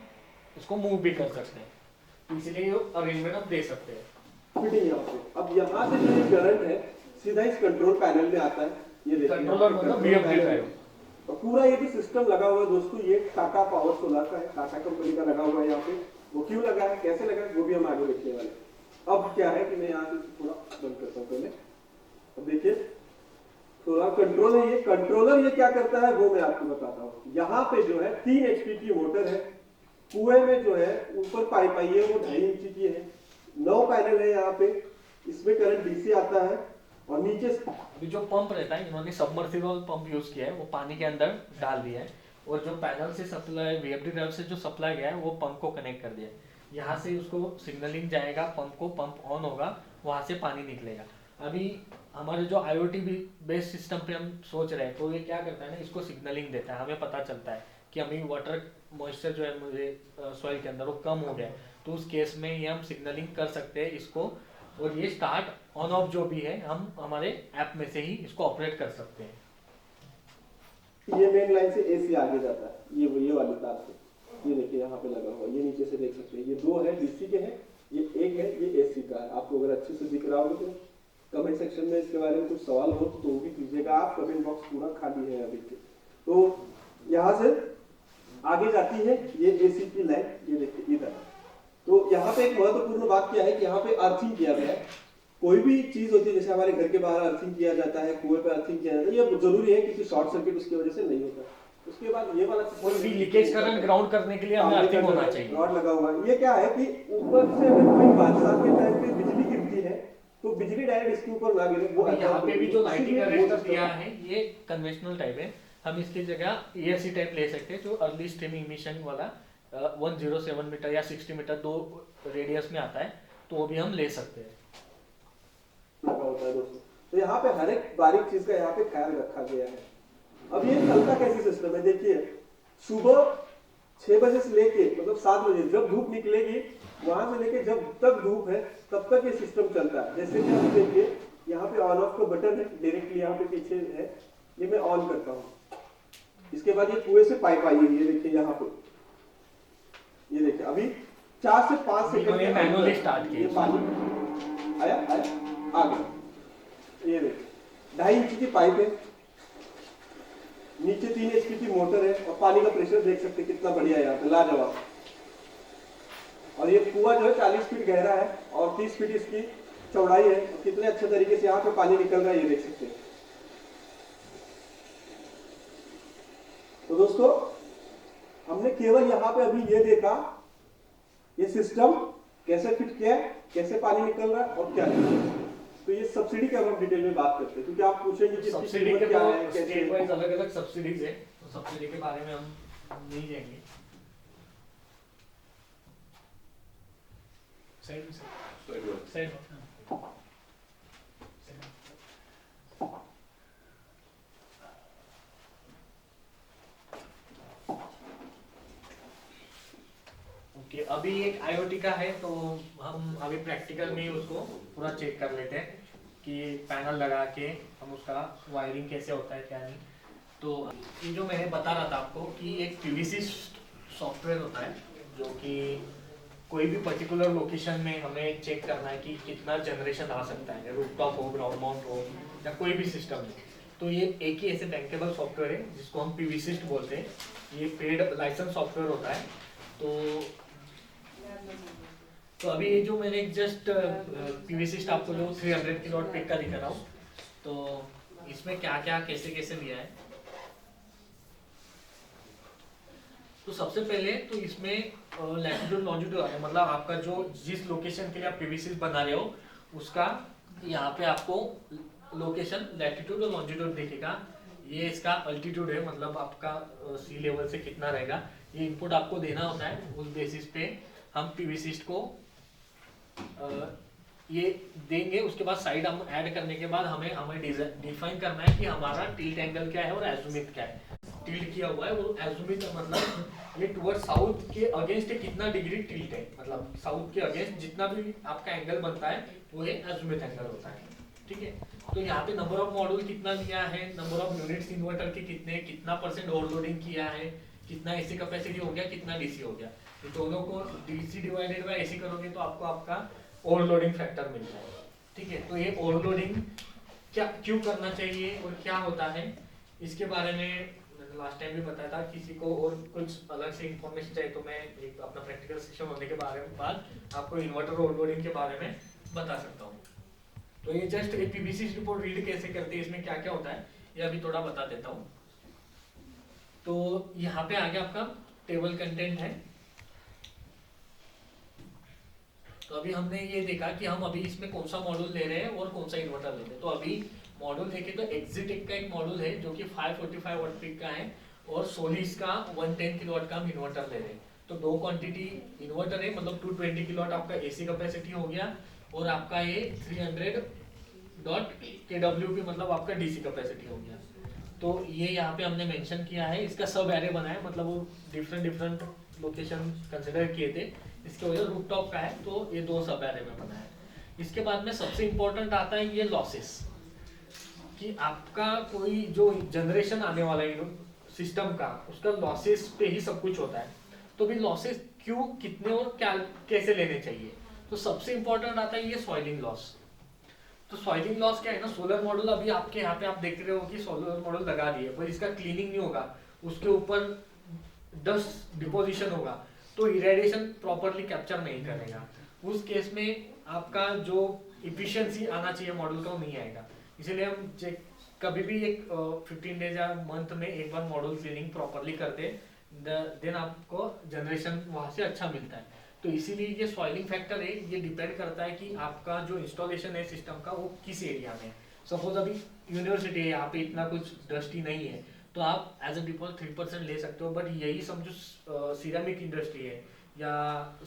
[SPEAKER 1] इसको मूव भी कर सकते हैं। इसलिए अरेंजमेंट हम दे सकते हैं।
[SPEAKER 2] फिटिंग यहाँ पे। अब यहाँ से जो ये करंट है सीधा इस कंट्रोल पैनल में आता है। ये देखिए
[SPEAKER 1] कंट्रोलर मतलब VFD ड्राइव।
[SPEAKER 2] और पूरा ये भी सिस्टम लगा हुआ है दोस्तों। ये टाटा पावर सोलर का है, टाटा कंपनी का लगा हुआ है यहाँ पे। वो क्यों लगा है, कैसे लगा है, वो भी हम आगे देखने वाले। अब क्या है कि मैं यहाँ से थोड़ा बंद करता हूँ पहले। अब देखिए सोलर कंट्रोल है, ये कंट्रोलर ये क्या करता है वो मैं आपको बताता हूँ। यहाँ पे जो है 3 HP की मोटर है। कुएं में जो है ऊपर पाइप आई है वो 2.5 इंच की है। 9 पैनल है यहाँ पे, इसमें करंट डीसी आता है। और नीचे
[SPEAKER 1] अभी जो पंप रहता है, इन्होंने सबमर्सिबल पंप यूज किया है, वो पानी के अंदर डाल दिया है, और जो पैनल से सप्लाई VFD ड्राइव से जो सप्लाई गया है वो पंप को कनेक्ट कर दिया है। यहाँ से उसको सिग्नलिंग जाएगा पंप को, पंप ऑन होगा, वहाँ से पानी निकलेगा। अभी हमारे जो IoT बेस्ड सिस्टम पे हम सोच रहे हैं, तो ये क्या करता है ना, इसको सिग्नलिंग देता है। हमें पता चलता है कि हमें वाटर मॉइस्चर जो है मुझे सॉइल के अंदर वो कम हो गया है, तो उस केस में ये हम सिग्नलिंग कर सकते हैं इसको, और ये स्टार्ट ऑन ऑफ जो भी है हम हमारे ऐप में से ही इसको ऑपरेट कर सकते हैं।
[SPEAKER 2] ये मेन लाइन से AC आगे जाता है, ये वाली तार से। ये देखिए यहाँ पे लगा हुआ, ये नीचे से देख सकते हैं। ये 2 है DC के हैं, ये 1 है, ये AC का है। आपको अगर अच्छे से दिख रहा हो तो कमेंट सेक्शन में इसके बारे में कुछ सवाल हो तो वो भी कीजिएगा आप। कमेंट बॉक्स पूरा खाली है अभी के। तो यहाँ से आगे जाती है ये AC की लाइन, ये देखिए इधर। तो यहाँ पे एक महत्वपूर्ण बात क्या है कि यहाँ पे अर्थिंग किया गया है। कोई भी चीज होती है, जैसे हमारे घर के बाहर अर्थिंग किया जाता है, कुएं पे अर्थिंग किया जाता है, ये जरूरी है क्योंकि शॉर्ट सर्किट उसकी वजह से नहीं होता। उसके बाद ये वाला
[SPEAKER 1] कोई भी लीकेज करंट ग्राउंड करने के लिए हमें अर्थिंग होना चाहिए।
[SPEAKER 2] रॉड लगा हुआ है। ये क्या है कि ऊपर से अगर कोई बरसात के टाइम पे बिजली गिरती है तो बिजली डायरेक्ट इसके ऊपर ना गिरे। वो
[SPEAKER 1] यहाँ पे भी जो लाइटिंग अरेंजमेंट दिया है ये कन्वेंशनल टाइप है। हम इसकी जगह ESC टाइप ले सकते हैं, जो अर्ली स्ट्रीमिंग इमिशन वाला 107 मीटर या 60 मीटर 2 रेडियस में आता है, तो वो भी हम ले सकते हैं।
[SPEAKER 2] लगा होता है दोस्तों। तो यहाँ पे हर एक बारीक चीज का यहाँ पे ख्याल रखा गया है। अब ये चलता कैसी सिस्टम है, देखिए सुबह 6 बजे से लेके मतलब 7 बजे जब धूप निकलेगी, वहां से लेके जब तक धूप है तब तक ये सिस्टम चलता है। जैसे कि आप देखिए यहाँ पे ऑन ऑफ का बटन है, डायरेक्टली यहाँ पे पीछे है, ये मैं ऑन करता हूँ। इसके बाद ये कुएं से पाइप आई है, ये देखिए यहाँ पे, ये देखिए अभी 4 से 5 सेकंड
[SPEAKER 1] ये मैनुअली स्टार्ट किया,
[SPEAKER 2] ये पानी आया आ गया। ये देखिए 2.5 इंच की पाइप है, नीचे 3 HP की मोटर है, और पानी का प्रेशर देख सकते हैं कितना बढ़िया है यहाँ पे, लाजवाब। और ये कुआं जो है 40 फीट गहरा है और 30 फीट इसकी चौड़ाई है, और कितने अच्छे तरीके से यहाँ पे पानी निकल रहा है ये देख सकते हैं। तो दोस्तों हमने केवल यहाँ पे अभी ये देखा, ये सिस्टम कैसे फिट किया है, कैसे पानी निकल रहा है और क्या है। तो ये सब्सिडी के हम डिटेल में बात करते हैं, क्योंकि आप पूछेंगे कि
[SPEAKER 1] सब्सिडी के
[SPEAKER 2] क्या है,
[SPEAKER 1] तो
[SPEAKER 2] कैसे
[SPEAKER 1] स्टेट वाइज अलग अलग सब्सिडीज है, तो सब्सिडी के बारे में हम नहीं जाएंगे। साइड ओके, अभी एक IoT का है, तो हम अभी प्रैक्टिकल में ही उसको पूरा चेक कर लेते हैं कि पैनल लगा के हम उसका वायरिंग कैसे होता है क्या नहीं। तो ये जो मैंने बता रहा था आपको कि एक PVC सॉफ्टवेयर होता है जो कि कोई भी पर्टिकुलर लोकेशन में हमें चेक करना है कि कितना जनरेशन आ सकता है, रूफटॉप हो, ग्राउंड माउंट हो या कोई भी सिस्टम है। तो ये एक ही ऐसे बैंकेबल सॉफ्टवेयर है जिसको हम PVCist बोलते हैं। ये पेड लाइसेंस सॉफ्टवेयर होता है। तो अभी ये जो मैंने जस्ट PVCist आपको जो 300 किलोवाट पिक का दिखा रहा हूँ, तो इसमें क्या क्या कैसे कैसे दिया है। तो सबसे पहले तो इसमें लैटिट्यूड लॉन्जिट्यूड है, मतलब आपका जो जिस लोकेशन के लिए आप PVCist बना रहे हो उसका यहाँ पे आपको लोकेशन लैटिट्यूड और लॉन्जिट्यूड दिखेगा। ये इसका अल्टीट्यूड है, मतलब आपका सी लेवल से कितना रहेगा, ये इनपुट आपको देना होता है। उस बेसिस पे हम PVCist को ये देंगे। उसके बाद साइड हम ऐड करने के बाद हमें डिफाइन करना है कि हमारा टिल्ट एंगल क्या है और एजुमिथ क्या है। टिल्ट किया हुआ है वो एजुमिथ, मतलब ये टुवर्ड साउथ के अगेंस्ट कितना डिग्री टिल्ट है, मतलब साउथ के अगेंस्ट जितना भी आपका एंगल बनता है वो ये एजुमिथ एंगल होता है। ठीक है, तो यहाँ पे नंबर ऑफ मॉड्यूल कितना लिया है, नंबर ऑफ यूनिट्स इन्वर्टर के कितने, कितना % ओवरलोडिंग किया है, कितना AC कैपेसिटी हो गया, कितना DC हो गया। ये दोनों को DC डिवाइडेड बाय AC करोगे तो आपको आपका ओवरलोडिंग फैक्टर मिल जाएगा। ठीक है, तो ये ओवरलोडिंग क्या क्यों करना चाहिए और क्या होता है इसके बारे में मैंने लास्ट टाइम भी बताया था। किसी को और कुछ अलग से इंफॉर्मेशन चाहिए तो मैं एक अपना प्रैक्टिकल सेक्शन होने के बारे में बाद आपको इन्वर्टर ओवरलोडिंग के बारे में बता सकता हूँ। तो ये जस्ट एक PVCist रिपोर्ट रीड कैसे करते हैं, इसमें क्या क्या होता है ये अभी थोड़ा बता देता हूँ। तो यहाँ पे आगे आपका टेबल कंटेंट है। तो अभी हमने ये देखा कि हम अभी इसमें कौन सा मॉड्यूल ले रहे हैं और कौन सा इन्वर्टर ले रहे हैं। तो अभी मॉड्यूल देखें तो एग्जिटेक का एक मॉड्यूल है जो कि 545 वाट पीक का है और सोलिस का 110 किलोवाट का हम इन्वर्टर ले रहे हैं। तो दो क्वांटिटी इन्वर्टर है, मतलब 220 किलोवाट आपका AC कैपेसिटी हो गया और आपका ये 300.kWp मतलब आपका DC कैपेसिटी हो गया। तो ये यहाँ पे हमने मेंशन किया है, इसका सब एरे बनाया, मतलब वो डिफरेंट लोकेशन कंसिडर किए थे। इसके वजह रूफटॉप का है तो ये 2 सब एरे में बनाया है। इसके बाद में सबसे इंपॉर्टेंट आता है ये लॉसेस, कि आपका कोई जो जनरेशन आने वाला है सिस्टम का उसका लॉसेस पे ही सब कुछ होता है। तो भी लॉसेस क्यों, कितने और क्या कैसे लेने चाहिए। तो सबसे इंपॉर्टेंट आता है ये सॉइलिंग लॉस। तो सॉइलिंग लॉस क्या है ना, सोलर मॉड्यूल अभी आपके यहाँ पे आप देख रहे हो कि सोलर मॉड्यूल लगा दिए पर इसका क्लीनिंग नहीं होगा, उसके ऊपर डस्ट डिपोजिशन होगा तो इरेडिएशन प्रॉपरली कैप्चर नहीं करेगा। उस केस में आपका जो इफिशिएंसी आना चाहिए मॉड्यूल का वो नहीं आएगा। इसीलिए हम चेक कभी भी एक 15 डेज या मंथ में एक बार मॉड्यूल क्लीनिंग प्रॉपरली करते देन आपको जनरेशन वहां से अच्छा मिलता है। तो इसीलिए ये सॉइलिंग फैक्टर है, ये डिपेंड करता है कि आपका जो इंस्टॉलेशन है सिस्टम का वो किस एरिया में। सपोज अभी यूनिवर्सिटी है, यहाँ पे इतना कुछ डस्टी नहीं है तो आप एज अ डिफॉल्ट 3% ले सकते हो। बट यही समझो सिरेमिक इंडस्ट्री है या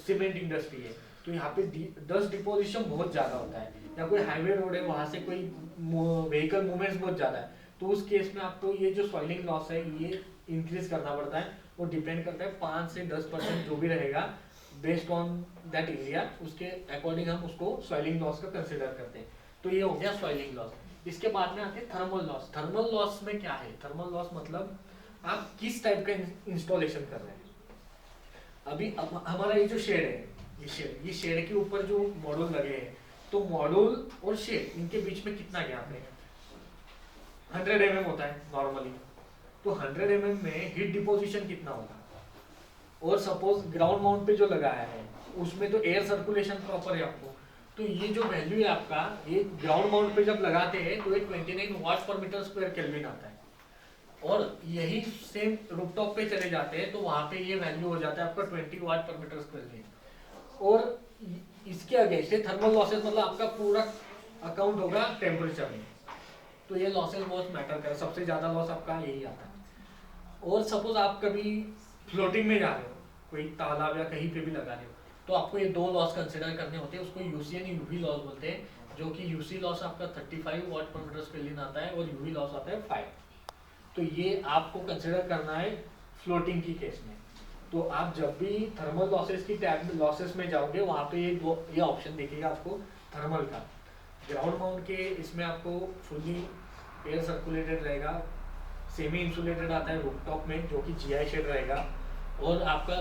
[SPEAKER 1] सीमेंट इंडस्ट्री है तो यहाँ पे डस्ट डिपोजिशन बहुत ज़्यादा होता है, या कोई हाईवे रोड है वहाँ से कोई व्हीकल मूवमेंट्स बहुत ज़्यादा है तो उस केस में आपको ये जो सॉइलिंग लॉस है ये इंक्रीज करना पड़ता है। वो डिपेंड करता है 5 से 10% जो भी रहेगा बेस्ड ऑन दैट एरिया, उसके अकॉर्डिंग हम उसको सॉइलिंग लॉस का कंसिडर करते हैं। तो ये हो गया सॉइलिंग लॉस। इसके बाद में आते हैं थर्मल लॉस। थर्मल लॉस में क्या है? थर्मल लॉस मतलब आप किस टाइप का इंस्टॉलेशन कर रहे हैं। अभी हमारा ये जो शेड है, ये शेड के ऊपर जो मॉड्यूल लगे हैं, तो मॉड्यूल और शेड इनके बीच में कितना गैप है? 100 mm होता है नॉर्मली। तो 100 mm में हीट डिपोजिशन कितना होगा? और सपोज ग्राउंड माउंट पे जो लगाया है उसमें तो एयर सर्कुलेशन प्रॉपर है आपको, तो ये जो वैल्यू है आपका, ये ग्राउंड माउंट पे जब लगाते हैं तो ये 29 वाट पर मीटर स्क्वायर केल्विन आता है। और यही सेम रूफटॉप पे चले जाते हैं तो वहां पे ये वैल्यू हो जाता है आपका 20 वाट पर मीटर स्क्वायर। और इसके अगेंस्ट थर्मल लॉसेस मतलब आपका पूरा अकाउंट होगा टेम्परेचर में, तो ये लॉसेस बहुत मैटर कर, सबसे ज्यादा लॉस आपका यही आता है। और सपोज आप कभी फ्लोटिंग में जा रहे हो, कोई तालाब या कहीं पे भी लगा रहे हो, तो आपको ये दो लॉस कंसिडर करने होते हैं। उसको यूसी यानी यूवी लॉस बोलते हैं, जो कि यूसी लॉस आपका 35 वाट पर मीटर स्क्वायर आता है और यूवी लॉस आता है 5। तो ये आपको कंसिडर करना है फ्लोटिंग की केस में। तो आप जब भी थर्मल लॉसेस की टैब लॉसेस में जाओगे वहाँ पे ये ऑप्शन दिखेगा आपको थर्मल का। ग्राउंड माउंट के इसमें आपको फुल्ली एयर सर्कुलेटेड रहेगा, सेमी इंसुलेटेड आता है रूफटॉप में जो कि जीआई शेड रहेगा, और आपका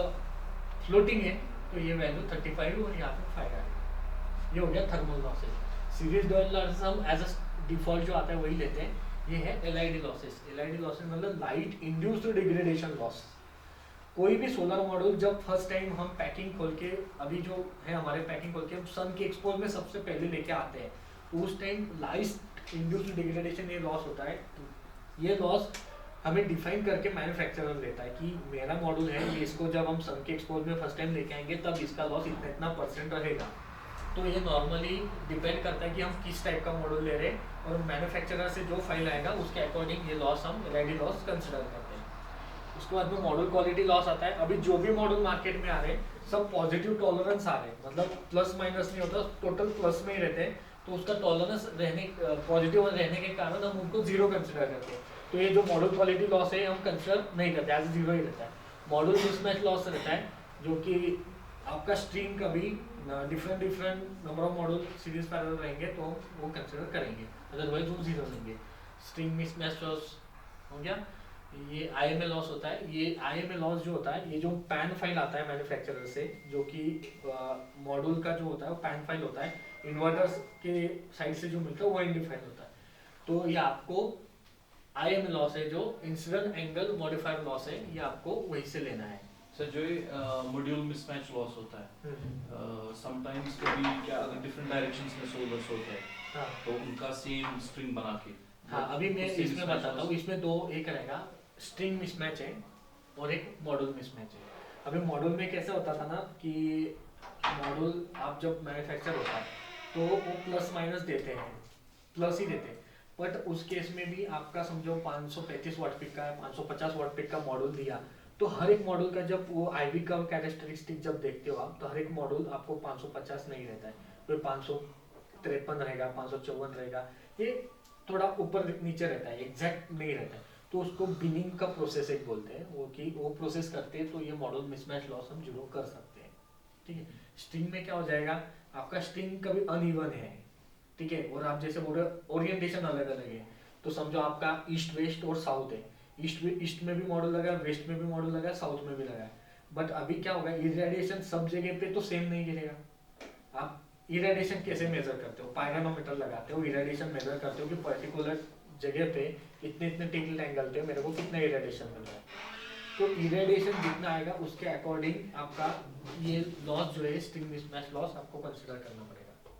[SPEAKER 1] फ्लोटिंग है तो ये वैल्यू 35 और यहाँ पे 5 आएगा। ये हो गया thermal losses. Series dial losses हम एज अ डिफॉल्ट जो आता है वही लेते हैं। ये है एलआईडी लॉसेस। एलआईडी लॉसेस मतलब लाइट इंड्यूस्ड डिग्रेडेशन लॉस। कोई भी सोलर मॉड्यूल जब फर्स्ट टाइम हम पैकिंग खोल के, अभी जो है हमारे पैकिंग खोल के हम सन के एक्सपोज में सबसे पहले लेके आते हैं, तो उस टाइम लाइट इंड्यूस्ड डिग्रेडेशन ये लॉस होता है। ये लॉस हमें डिफाइन करके मैन्युफैक्चरर देता है कि मेरा मॉड्यूल है ये, इसको जब हम सन के एक्सपोज में फर्स्ट टाइम लेके आएंगे तब इसका लॉस इतना इतना % रहेगा। तो ये नॉर्मली डिपेंड करता है कि हम किस टाइप का मॉड्यूल ले रहे हैं, और मैन्युफैक्चरर से जो फाइल आएगा उसके अकॉर्डिंग ये लॉस हम एलआईडी लॉस कंसिडर करते हैं। उसके बाद में मॉड्यूल क्वालिटी लॉस आता है। अभी जो भी मॉड्यूल मार्केट में आ रहे हैं सब पॉजिटिव टॉलरेंस आ रहे हैं, मतलब प्लस माइनस नहीं होता, टोटल प्लस में ही रहते हैं। तो उसका टॉलरेंस रहने पॉजिटिव रहने के कारण हम उनको जीरो कंसिडर करते हैं। तो ये जो मॉड्यूल क्वालिटी लॉस है हम कंसिडर नहीं करते, एज जीरो ही रहता है। मॉड्यूल मिसमैच लॉस रहता है, जो कि आपका स्ट्रिंग का भी different number of module series parallel रहेंगे तो वो कंसिडर करेंगे, अदरवाइज वो जीरो लेंगे। स्ट्रिंग मिसमैच लॉस हो गया। ये आईएमए लॉस होता है। ये आईएमए लॉस जो होता है, ये जो पैन फाइल आता है मैन्युफैक्चरर से, जो कि मॉड्यूल का जो होता है वो पैन फाइल होता है, इन्वर्टर्स के साइड से जो मिलता है वो अनडिफाइंड होता है। तो ये आपको आईएमए लॉस है, जो इंसिडेंट एंगल मॉडिफायर लॉस है, ये आपको वहीं से लेना है।
[SPEAKER 3] सर जो ये मॉड्यूल मिसमैच लॉस होता है, समटाइम्स कभी क्या अगर डिफरेंट डायरेक्शंस में सोलर्स होते हैं,
[SPEAKER 1] हाँ
[SPEAKER 3] तो उनका सेम स्ट्रिंग बना के,
[SPEAKER 1] हाँ, अभी मैं
[SPEAKER 3] उससे
[SPEAKER 1] इसमें
[SPEAKER 3] mismatch
[SPEAKER 1] बताता हूँ।
[SPEAKER 3] loss।
[SPEAKER 1] इसमें दो एक रहेगा, स्ट्रिंग मिसमैच है और एक मॉड्यूल मिसमैच है। अभी मॉड्यूल में कैसा होता था ना कि मॉड्यूल आप जब मैन्युफैक्चर होता है तो वो प्लस माइनस देते हैं, प्लस ही देते हैं, बट उस केस में भी आपका समझो 535 वाट पिक का 550 वाट पिक का मॉड्यूल दिया, तो हर एक मॉड्यूल का जब वो आईवी का कैरेक्टरिस्टिक जब देखते हो आप, तो हर एक मॉड्यूल आपको 550 नहीं रहता है, कोई 553 रहेगा, 554 रहेगा, ये थोड़ा ऊपर नीचे रहता है, एग्जैक्ट नहीं रहता है। तो उसको बिनिंग का प्रोसेस एक बोलते हैं, वो कि वो प्रोसेस करते हैं तो ये मॉड्यूल मिसमैच लॉस हम जीरो कर सकते हैं। ठीक है। स्ट्रिंग में क्या हो जाएगा, आपका स्ट्रिंग कभी अनइवन है, ठीक है, और आप जैसे बोल रहे हो ओरिएंटेशन अलग अलग है, तो समझो आपका ईस्ट वेस्ट और साउथ है, ईस्ट में भी मॉडल लगा है, वेस्ट में भी मॉडल लगा है, साउथ में भी लगा है, बट अभी क्या होगा, इरेडिएशन सब जगह पे तो सेम नहीं गिरेगा। आप इरेडिएशन कैसे मेजर करते हो, पायरोनोमीटर लगाते हो, इरेडिएशन मेजर करते हो कि पर्टिकुलर जगह पे इतने इतने टिल्ट एंगल पे मेरे को कितना इरेडिएशन मिल रहा है, तो इरेडिएशन जितना आएगा उसके अकॉर्डिंग आपका ये लॉस जो है स्ट्रिंग मिसमैच लॉस आपको कंसीडर करना पड़ेगा।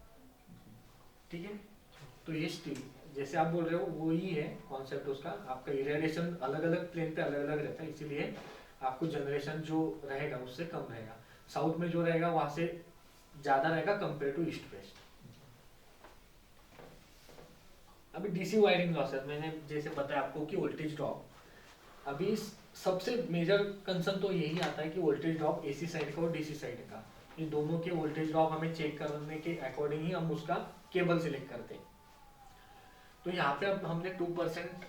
[SPEAKER 1] ठीक है, तो ये स्ट्रिंग जैसे आप बोल रहे हो वही है कॉन्सेप्ट उसका, आपका इरेडिएशन अलग अलग प्लेन पे अलग अलग रहता है, इसीलिए आपको जनरेशन जो रहेगा उससे कम रहेगा, साउथ में जो रहेगा वहां से ज्यादा रहेगा कंपेयर टू ईस्ट वेस्ट। अभी डीसी वायरिंग लॉसेस मैंने जैसे बताया आपको कि वोल्टेज ड्रॉप, अभी सबसे मेजर कंसर्न तो यही आता है कि वोल्टेज ड्रॉप एसी साइड का और डीसी साइड का, ये दोनों के वोल्टेज ड्रॉप हमें चेक करने के अकॉर्डिंग ही हम उसका केबल सिलेक्ट करते हैं। तो यहाँ पे अब हमने 2%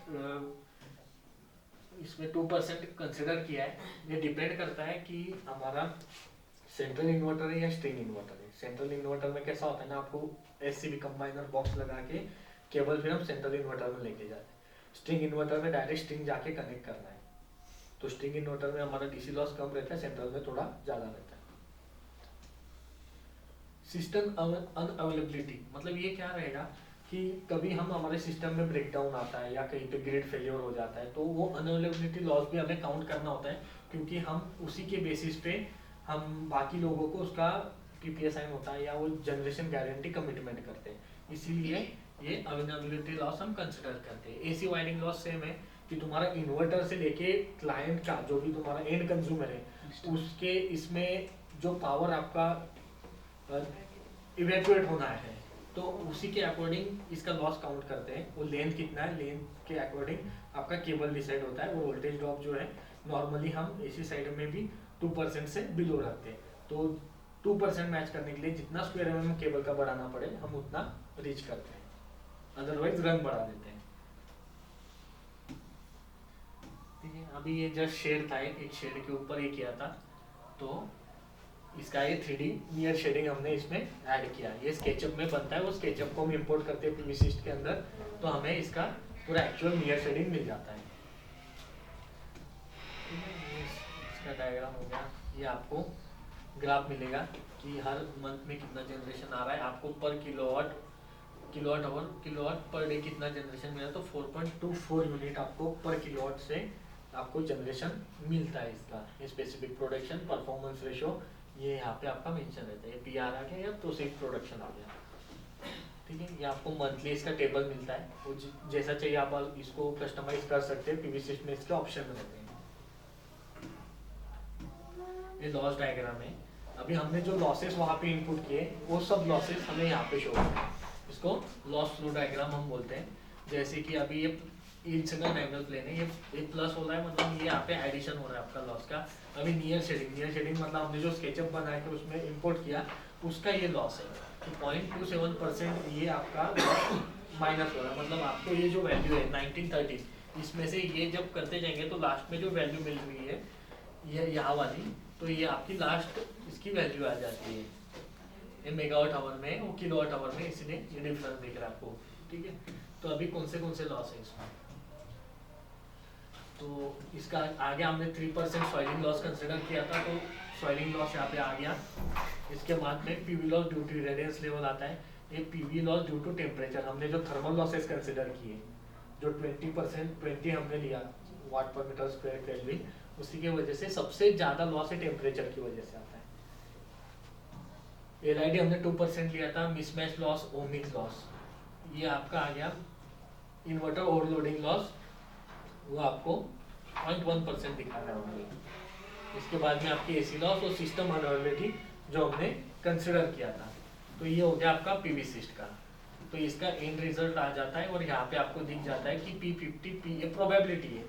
[SPEAKER 1] इसमें 2% कंसिडर किया है। ये डिपेंड करता है कि हमारा सेंट्रल इन्वर्टर है या स्ट्रिंग इन्वर्टर है? सेंट्रल इन्वर्टर में कैसा होता है ना, आपको एससीबी कंबाइनर बॉक्स लगा के केबल फिर हम सेंट्रल इन्वर्टर में लेके जाते हैं। स्ट्रिंग इन्वर्टर में डायरेक्ट स्ट्रिंग जाके कनेक्ट करना है, तो स्ट्रिंग इन्वर्टर में हमारा डीसी लॉस कम रहता है, सेंट्रल में थोड़ा ज़्यादा रहता है। सिस्टम अनअवेलेबिलिटी मतलब ये क्या रहेगा कि कभी हम हमारे सिस्टम में ब्रेकडाउन आता है या कहीं पे ग्रिड फेलियर हो जाता है, तो वो अनअवेलेबिलिटी लॉस भी हमें काउंट करना होता है, क्योंकि हम उसी के बेसिस पे हम बाकी लोगों को उसका पीपीए साइन होता है या वो जनरेशन गारंटी कमिटमेंट करते हैं, इसीलिए ये अवेलेबिलिटी लॉस हम कंसिडर करते हैं। एसी वायरिंग लॉस सेम है कि तुम्हारा इन्वर्टर से लेके क्लाइंट का जो भी तुम्हारा एंड कंज्यूमर है उसके इसमें जो पावर आपका इवेक्यूएट होना है, तो उसी के अकॉर्डिंग इसका लॉस काउंट करते हैं। वो लेंथ कितना है, लेंथ के अकॉर्डिंग आपका केबल डिसाइड होता है। वो वोल्टेज ड्रॉप जो है नॉर्मली हम एसी साइड में भी 2% से बिलो रखते हैं, तो 2% मैच करने के लिए जितना स्क्वायर एमएम केबल का बढ़ाना पड़े हम उतना रीच करते हैं, अदरवाइज रन बढ़ा देते हैं। ठीक है, अभी ये जस्ट शेड था, एक शेड के ऊपर ये किया था, तो इसका ये 3D नियर शेडिंग हमने इसमें ऐड किया। ये स्केचअप में बनता है, वो स्केचअप को हम इंपोर्ट करते हैं पीवीसिस्ट के अंदर, तो हमें इसका पूरा एक्चुअल नियर शेडिंग मिल जाता है। इसका डायग्राम हो गया। ये आपको ग्राफ मिलेगा कि हर मंथ में कितना जनरेशन आ रहा है, आपको पर किलोवाट पर डे कितना जनरेशन मिला, तो 4.24 यूनिट आपको पर किलोवाट से आपको जनरेशन मिलता है। इसका स्पेसिफिक प्रोडक्शन परफॉर्मेंस रेशो ये यहाँ पे आपका मेंशन रहता है। पीआर आ गया या प्रोसेस प्रोडक्शन आ गया, ठीक है। ये आपको मंथली इसका टेबल मिलता है, वो जैसा चाहिए आप इसको कस्टमाइज कर सकते हैं। पीवीसिस्ट में इसके ऑप्शन रहते हैं। ये लॉस डायग्राम है। अभी हमने जो लॉसेस वहाँ पे इनपुट किए वो सब लॉसेस हमें यहाँ पे शो होते हैं, इसको लॉस फ्लो डायग्राम हम बोलते हैं। जैसे कि अभी ये सिंगल डायगोनल प्लेन है, ये प्लस हो रहा है, मतलब ये यहाँ पे एडिशन हो रहा है आपका लॉस का। अभी नियर शेडिंग मतलब हमने जो स्केचअप बना के उसमें इंपोर्ट किया उसका ये लॉस है, तो 0.27% ये आपका माइनस हो रहा है। मतलब आपको ये जो वैल्यू है 1930 इसमें से ये जब करते जाएंगे तो लास्ट में जो वैल्यू मिल रही है ये यहाँ वाली, तो ये आपकी लास्ट इसकी वैल्यू आ जाती है। ये मेगावाट आवर में, वो किलोवाट आवर में, इसलिए ये डिफरेंस दिख रहा है आपको, ठीक है। तो अभी कौन से लॉस है इसमें, तो इसका आगे हमने 3% सॉइलिंग लॉस कंसिडर किया था, तो सॉइलिंग लॉस यहाँ पे आ गया। इसके बाद में PV loss due to radiance level आता है। ये PV loss due to temperature, हमने जो थर्मल लॉसेस कंसिडर किए, जो 20% हमने लिया वाट पर मीटर स्क्वायर केल्विन, उसी की वजह से सबसे ज़्यादा लॉस है टेम्परेचर की वजह से आता है। एलआईडी हमने 2% लिया था। मिसमैच लॉस, ओमिक लॉस, ये आपका आ गया। इन्वर्टर ओवरलोडिंग लॉस वो आपको 0.1% दिखा रहा है। इसके बाद में आपकी एसी लॉस और सिस्टम अनअवेलेबिलिटी जो हमने कंसिडर किया था, तो ये हो गया आपका पीवीसिस्ट का। तो इसका एंड रिजल्ट आ जाता है और यहाँ पे आपको दिख जाता है कि P50 ये प्रोबेबिलिटी है,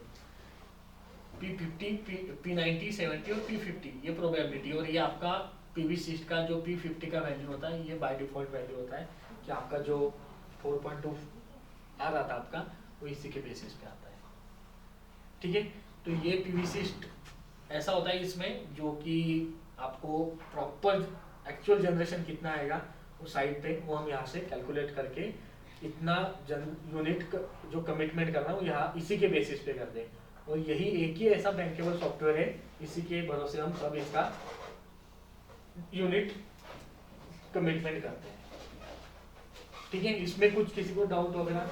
[SPEAKER 1] P50 P90 70 और P50 ये प्रोबेबिलिटी, और ये आपका पीवीसिस्ट का जो P50 का वैल्यू होता है ये बाय डिफॉल्ट वैल्यू होता है कि आपका जो 4.2 आ रहा था आपका वो इसी के बेसिस पे आता है, ठीक है। तो ये पीवीसिस्ट ऐसा होता है इसमें जो कि आपको प्रॉपर एक्चुअल जनरेशन कितना आएगा उस साइड पे वो हम यहाँ से कैलकुलेट करके इतना यूनिट जो कमिटमेंट करना है वो यहाँ इसी के बेसिस पे कर दें। और यही एक ही ऐसा बैंकेबल सॉफ्टवेयर है, इसी के भरोसे हम सब इसका यूनिट कमिटमेंट करते हैं, ठीक है। इसमें कुछ किसी को डाउट वगैरह